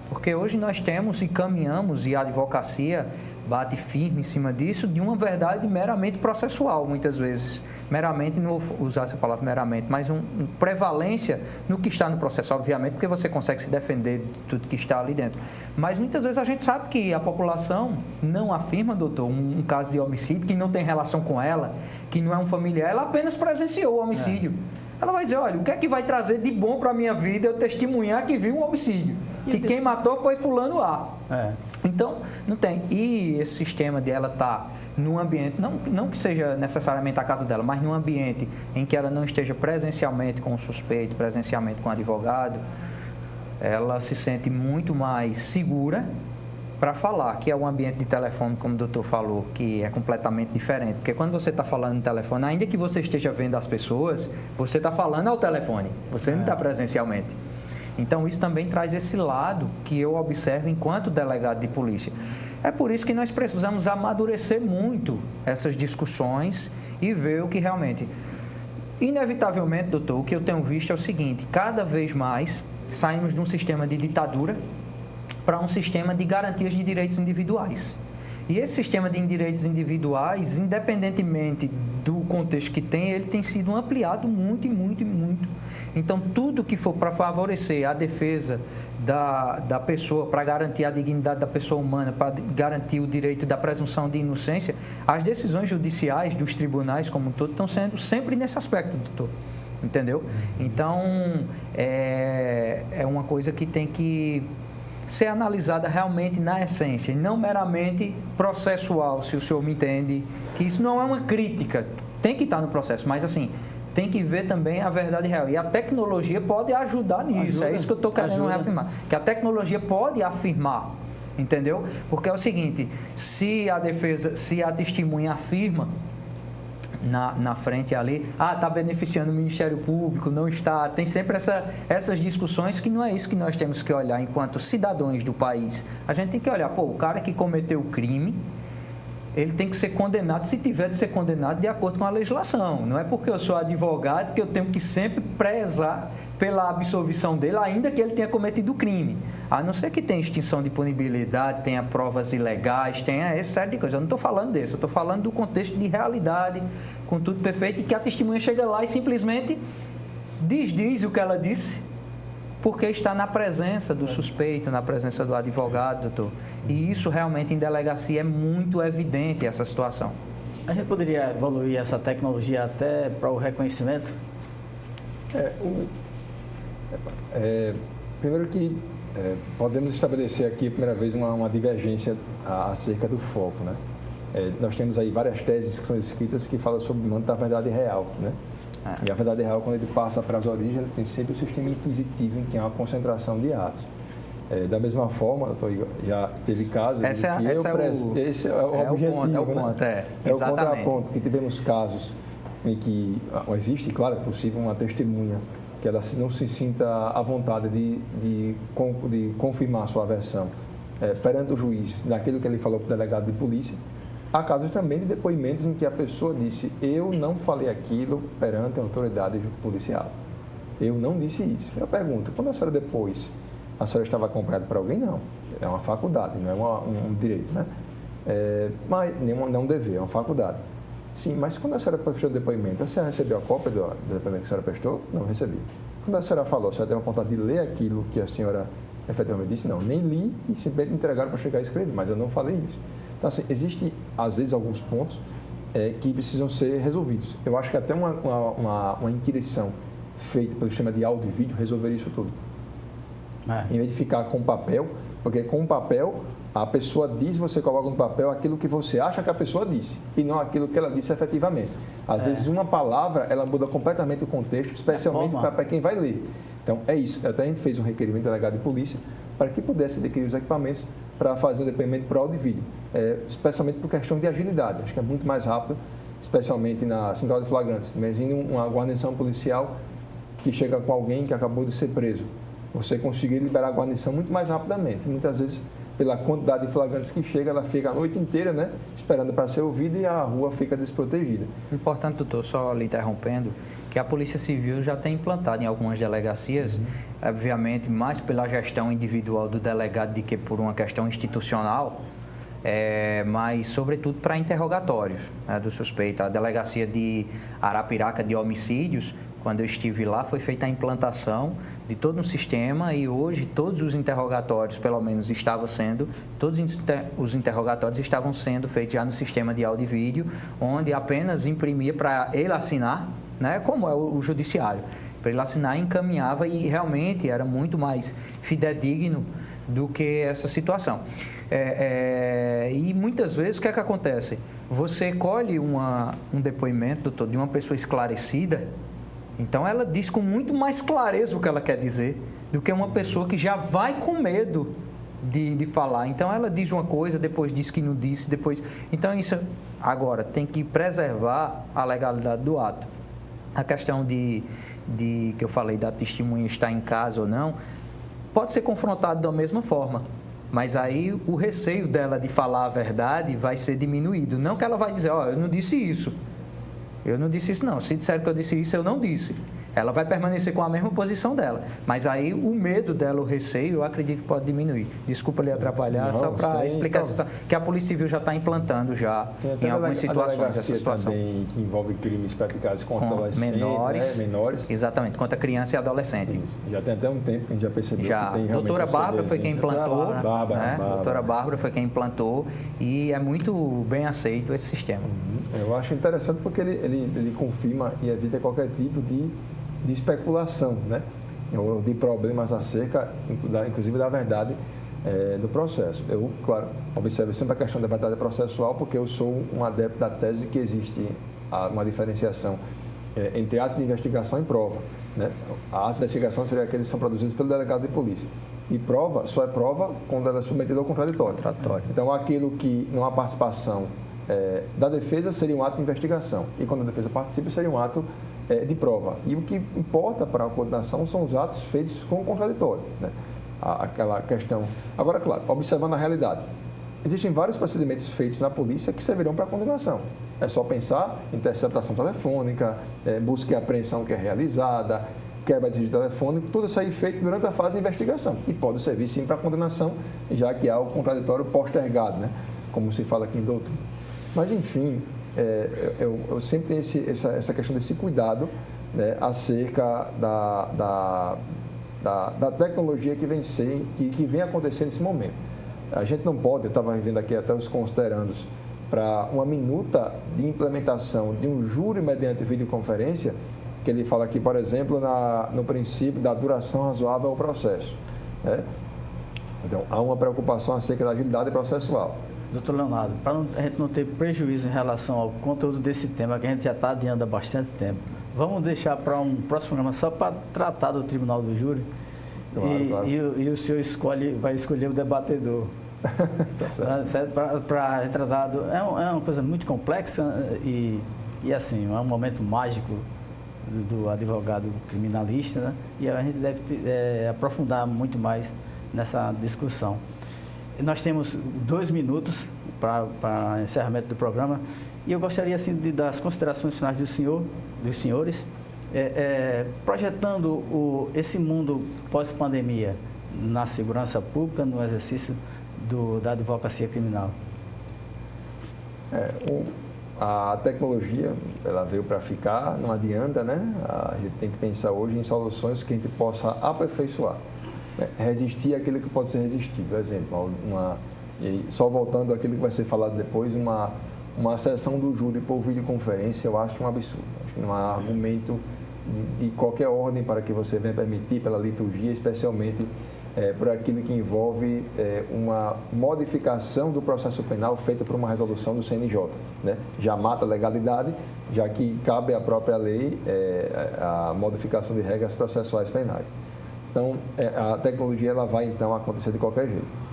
Porque hoje nós temos e caminhamos, e a advocacia bate firme em cima disso, de uma verdade meramente processual, muitas vezes. Meramente, não vou usar essa palavra meramente, mas uma prevalência no que está no processo, obviamente, porque você consegue se defender de tudo que está ali dentro. Mas muitas vezes a gente sabe que a população não afirma, doutor, um caso de homicídio, que não tem relação com ela, que não é um familiar, ela apenas presenciou o homicídio. Ela vai dizer, olha, o que é que vai trazer de bom para a minha vida eu testemunhar que viu um homicídio? Que quem matou foi fulano A. Então, não tem. E esse sistema de ela estar num ambiente, não que seja necessariamente a casa dela, mas num ambiente em que ela não esteja presencialmente com o suspeito, presencialmente com o advogado, ela se sente muito mais segura para falar, que é um ambiente de telefone, como o doutor falou, que é completamente diferente. Porque quando você está falando no telefone, ainda que você esteja vendo as pessoas, você está falando ao telefone, você não está presencialmente. Então, isso também traz esse lado que eu observo enquanto delegado de polícia. É por isso que nós precisamos amadurecer muito essas discussões e ver o que realmente... Inevitavelmente, doutor, o que eu tenho visto é o seguinte, cada vez mais saímos de um sistema de ditadura para um sistema de garantias de direitos individuais. E esse sistema de direitos individuais, independentemente do contexto que tem, ele tem sido ampliado muito e muito e muito. Então, tudo que for para favorecer a defesa da pessoa, para garantir a dignidade da pessoa humana, para garantir o direito da presunção de inocência, as decisões judiciais dos tribunais como um todo estão sendo sempre nesse aspecto, doutor. Entendeu? Então, é uma coisa que tem que ser analisada realmente na essência, e não meramente processual, se o senhor me entende, que isso não é uma crítica, tem que estar no processo, mas assim, tem que ver também a verdade real. E a tecnologia pode ajudar nisso, é isso que eu estou querendo reafirmar, que a tecnologia pode afirmar, entendeu? Porque é o seguinte, se a testemunha afirma, na frente ali, está beneficiando o Ministério Público, não está, tem sempre essas discussões que não é isso que nós temos que olhar enquanto cidadãos do país. A gente tem que olhar, o cara que cometeu o crime, ele tem que ser condenado, se tiver de ser condenado de acordo com a legislação. Não é porque eu sou advogado que eu tenho que sempre prezar pela absolvição dele, ainda que ele tenha cometido o crime. A não ser que tenha extinção de punibilidade, tenha provas ilegais, tenha essa série de coisas. Eu não estou falando disso, eu estou falando do contexto de realidade, com tudo perfeito, e que a testemunha chega lá e simplesmente desdiz o que ela disse, porque está na presença do suspeito, na presença do advogado, doutor. E isso realmente em delegacia é muito evidente, essa situação. A gente poderia evoluir essa tecnologia até para o reconhecimento? Primeiro que podemos estabelecer aqui, a primeira vez, uma divergência acerca do foco, né? Nós temos aí várias teses que são escritas que falam sobre o manto da verdade real, né? E a verdade real, quando ele passa para as origens, ele tem sempre o sistema inquisitivo, em que há uma concentração de atos. Da mesma forma, doutor Igor, já teve casos esse é o ponto, é o contraponto, que tivemos casos em que existe, claro, é possível uma testemunha que ela não se sinta à vontade de confirmar a sua versão perante o juiz daquilo que ele falou para o delegado de polícia. Há casos também de depoimentos em que a pessoa disse, eu não falei aquilo perante a autoridade policial. Eu não disse isso. Eu pergunto, quando a senhora depois, a senhora estava acompanhada por alguém? Não. É uma faculdade, não é um direito, né? Mas não um dever, é uma faculdade. Sim, mas quando a senhora prestou o depoimento, a senhora recebeu a cópia do depoimento que a senhora prestou? Não, recebi. Quando a senhora falou, a senhora teve a vontade de ler aquilo que a senhora efetivamente disse? Não, nem li e simplesmente entregaram para chegar a escrever, mas eu não falei isso. Então, assim, existe, às vezes, alguns pontos que precisam ser resolvidos. Eu acho que até uma inquirição feita pelo sistema de áudio e vídeo resolveria isso tudo. Em vez de ficar com papel, porque com papel a pessoa diz, você coloca no papel aquilo que você acha que a pessoa disse e não aquilo que ela disse efetivamente. Às vezes uma palavra, ela muda completamente o contexto, especialmente para quem vai ler. Então, é isso. Até a gente fez um requerimento do delegado de polícia para que pudesse adquirir os equipamentos para fazer o depoimento por áudio e vídeo, especialmente por questão de agilidade. Acho que é muito mais rápido, especialmente na central de flagrantes. Imagine uma guarnição policial que chega com alguém que acabou de ser preso. Você conseguir liberar a guarnição muito mais rapidamente. Muitas vezes, pela quantidade de flagrantes que chega, ela fica a noite inteira, né, esperando para ser ouvida e a rua fica desprotegida. Importante, doutor, só lhe interrompendo, que a Polícia Civil já tem implantado em algumas delegacias, obviamente mais pela gestão individual do delegado do que por uma questão institucional, mas sobretudo para interrogatórios, né, do suspeito. A delegacia de Arapiraca de homicídios, quando eu estive lá, foi feita a implantação de todo um sistema e hoje todos os interrogatórios, pelo menos todos os interrogatórios estavam sendo feitos já no sistema de áudio e vídeo, onde apenas imprimia para ele assinar, né, como é o judiciário, para ele assinar e encaminhava, e realmente era muito mais fidedigno do que essa situação. E muitas vezes o que é que acontece? Você colhe um depoimento, doutor, de uma pessoa esclarecida. Então, ela diz com muito mais clareza o que ela quer dizer do que uma pessoa que já vai com medo de falar. Então, ela diz uma coisa, depois diz que não disse, depois... Então, isso agora tem que preservar a legalidade do ato. A questão que eu falei da testemunha estar em casa ou não, pode ser confrontado da mesma forma. Mas aí o receio dela de falar a verdade vai ser diminuído. Não que ela vai dizer, eu não disse isso. Eu não disse isso, não. Se disser que eu disse isso, eu não disse. Ela vai permanecer com a mesma posição dela. Mas aí o medo dela, o receio, eu acredito que pode diminuir. Desculpa lhe atrapalhar, não, só para explicar então, que a Polícia Civil já está implantando em algumas situações essa situação. Também, que envolve crimes praticados contra adolescentes, menores. Exatamente, contra criança e adolescente. Isso. Já tem até um tempo que a gente já percebeu que tem realmente... Doutora Bárbara foi quem implantou. Doutora Bárbara foi quem implantou e é muito bem aceito esse sistema. Eu acho interessante porque ele confirma e evita qualquer tipo de especulação, né? Ou de problemas acerca, inclusive, da verdade do processo. Eu, claro, observo sempre a questão da verdade processual porque eu sou um adepto da tese que existe uma diferenciação entre atos de investigação e prova, né? Atos de investigação seriam aqueles que são produzidos pelo delegado de polícia. E prova só é prova quando ela é submetida ao contraditório. Então, aquilo que não há participação da defesa seria um ato de investigação. E quando a defesa participa, seria um ato de prova. E o que importa para a condenação são os atos feitos com o contraditório, né? Aquela questão. Agora, claro, observando a realidade, existem vários procedimentos feitos na polícia que servirão para a condenação. É só pensar em interceptação telefônica, busca e apreensão que é realizada, quebra de sigilo telefônico, tudo isso aí feito durante a fase de investigação. E pode servir sim para a condenação, já que há o contraditório postergado, né? Como se fala aqui em doutrina. Mas, enfim, eu sempre tenho essa questão desse cuidado, né, acerca da tecnologia que vem acontecendo nesse momento. A gente não pode, eu estava dizendo aqui até os considerandos, para uma minuta de implementação de um júri mediante videoconferência, que ele fala aqui, por exemplo, no princípio da duração razoável ao processo, né? Então, há uma preocupação acerca da agilidade processual. Doutor Leonardo, para a gente não ter prejuízo em relação ao conteúdo desse tema, que a gente já está adiando há bastante tempo, vamos deixar para um próximo programa só para tratar do Tribunal do Júri. Claro. E o senhor vai escolher o debatedor. Tá certo. Para retratado. É uma coisa muito complexa e assim, é um momento mágico do advogado criminalista, né? E a gente deve aprofundar muito mais nessa discussão. Nós temos 2 minutos para encerramento do programa e eu gostaria assim de dar as considerações finais dos senhores, projetando esse mundo pós-pandemia na segurança pública, no exercício da advocacia criminal. A tecnologia, ela veio para ficar, não adianta, né? A gente tem que pensar hoje em soluções que a gente possa aperfeiçoar. Resistir àquilo que pode ser resistido. Por exemplo, só voltando àquilo que vai ser falado depois, uma sessão do júri por videoconferência, eu acho um absurdo. Acho que não há argumento de qualquer ordem para que você venha permitir pela liturgia, especialmente por aquilo que envolve uma modificação do processo penal feita por uma resolução do CNJ, né? Já mata a legalidade, já que cabe à própria lei a modificação de regras processuais penais. Então, a tecnologia ela vai, então, acontecer de qualquer jeito.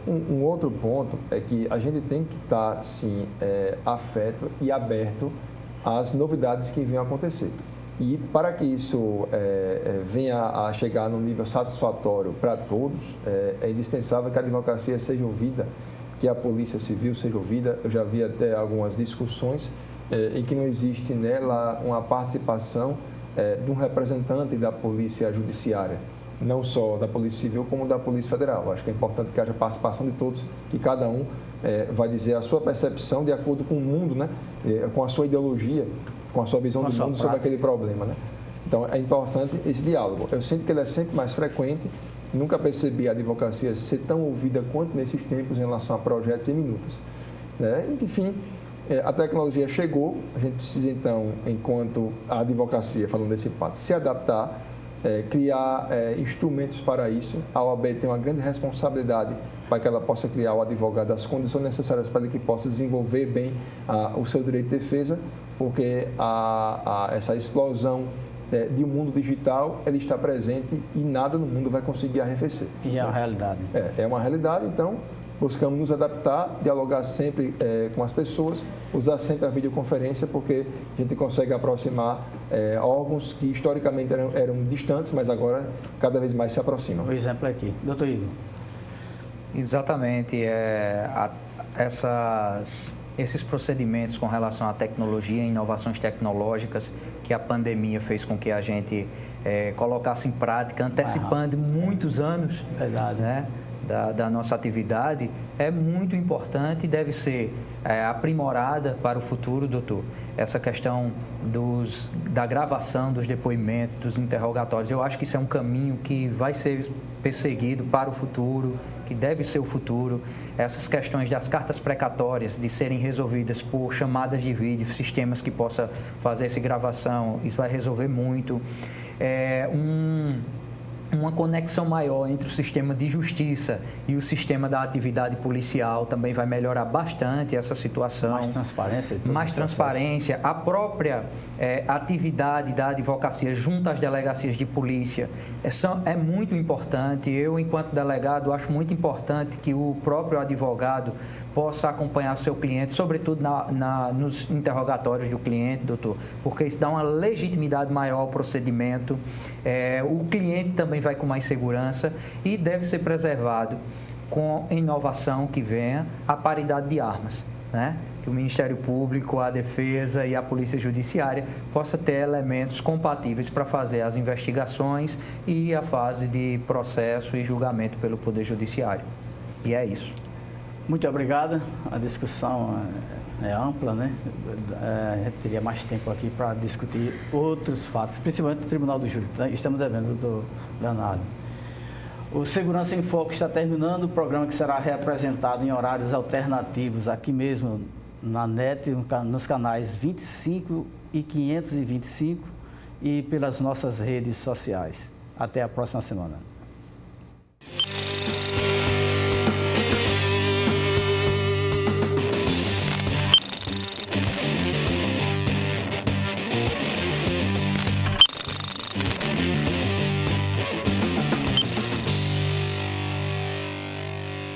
Um outro ponto é que a gente tem que estar, sim, afeto e aberto às novidades que venham a acontecer. E para que isso venha a chegar num nível satisfatório para todos, é indispensável que a advocacia seja ouvida, que a Polícia Civil seja ouvida. Eu já vi até algumas discussões em que não existe nela uma participação de um representante da Polícia Judiciária, não só da Polícia Civil, como da Polícia Federal. Acho que é importante que haja participação de todos, que cada um vai dizer a sua percepção de acordo com o mundo, né? Com a sua ideologia, com a sua visão do mundo sobre aquele problema, né? Então, é importante esse diálogo. Eu sinto que ele é sempre mais frequente. Nunca percebi a advocacia ser tão ouvida quanto nesses tempos em relação a projetos e minutas, né? Enfim, a tecnologia chegou, a gente precisa, então, enquanto a advocacia, falando desse pato, se adaptar, criar instrumentos para isso. A OAB tem uma grande responsabilidade para que ela possa criar ao advogado as condições necessárias para que possa desenvolver bem o seu direito de defesa, porque essa explosão de um mundo digital, ele está presente e nada no mundo vai conseguir arrefecer. E é uma realidade. É uma realidade, então buscamos nos adaptar, dialogar sempre com as pessoas, usar sempre a videoconferência, porque a gente consegue aproximar órgãos que historicamente eram distantes, mas agora cada vez mais se aproximam. O exemplo é aqui. Doutor Igor. Exatamente. Esses procedimentos com relação à tecnologia e inovações tecnológicas que a pandemia fez com que a gente colocasse em prática, antecipando muitos anos, né, da nossa atividade, é muito importante e deve ser aprimorada para o futuro, doutor. Essa questão da gravação dos depoimentos, dos interrogatórios, eu acho que isso é um caminho que vai ser perseguido para o futuro, que deve ser o futuro. Essas questões das cartas precatórias, de serem resolvidas por chamadas de vídeo, sistemas que possam fazer essa gravação, isso vai resolver muito. Uma conexão maior entre o sistema de justiça e o sistema da atividade policial também vai melhorar bastante essa situação. Mais transparência. Mais transparência. A própria atividade da advocacia junto às delegacias de polícia é muito importante. Eu, enquanto delegado, acho muito importante que o próprio advogado possa acompanhar seu cliente, sobretudo nos interrogatórios do cliente, doutor, porque isso dá uma legitimidade maior ao procedimento. O cliente também vai com mais segurança e deve ser preservado com inovação que venha a paridade de armas, né? Que o Ministério Público, a Defesa e a Polícia Judiciária possa ter elementos compatíveis para fazer as investigações e a fase de processo e julgamento pelo Poder Judiciário. E é isso. Muito obrigado. A discussão é ampla, né? A gente teria mais tempo aqui para discutir outros fatos, principalmente o Tribunal do Júri. Estamos devendo, doutor Leonardo. O Segurança em Foco está terminando, o programa que será reapresentado em horários alternativos aqui mesmo na NET, nos canais 25 e 525 e pelas nossas redes sociais. Até a próxima semana.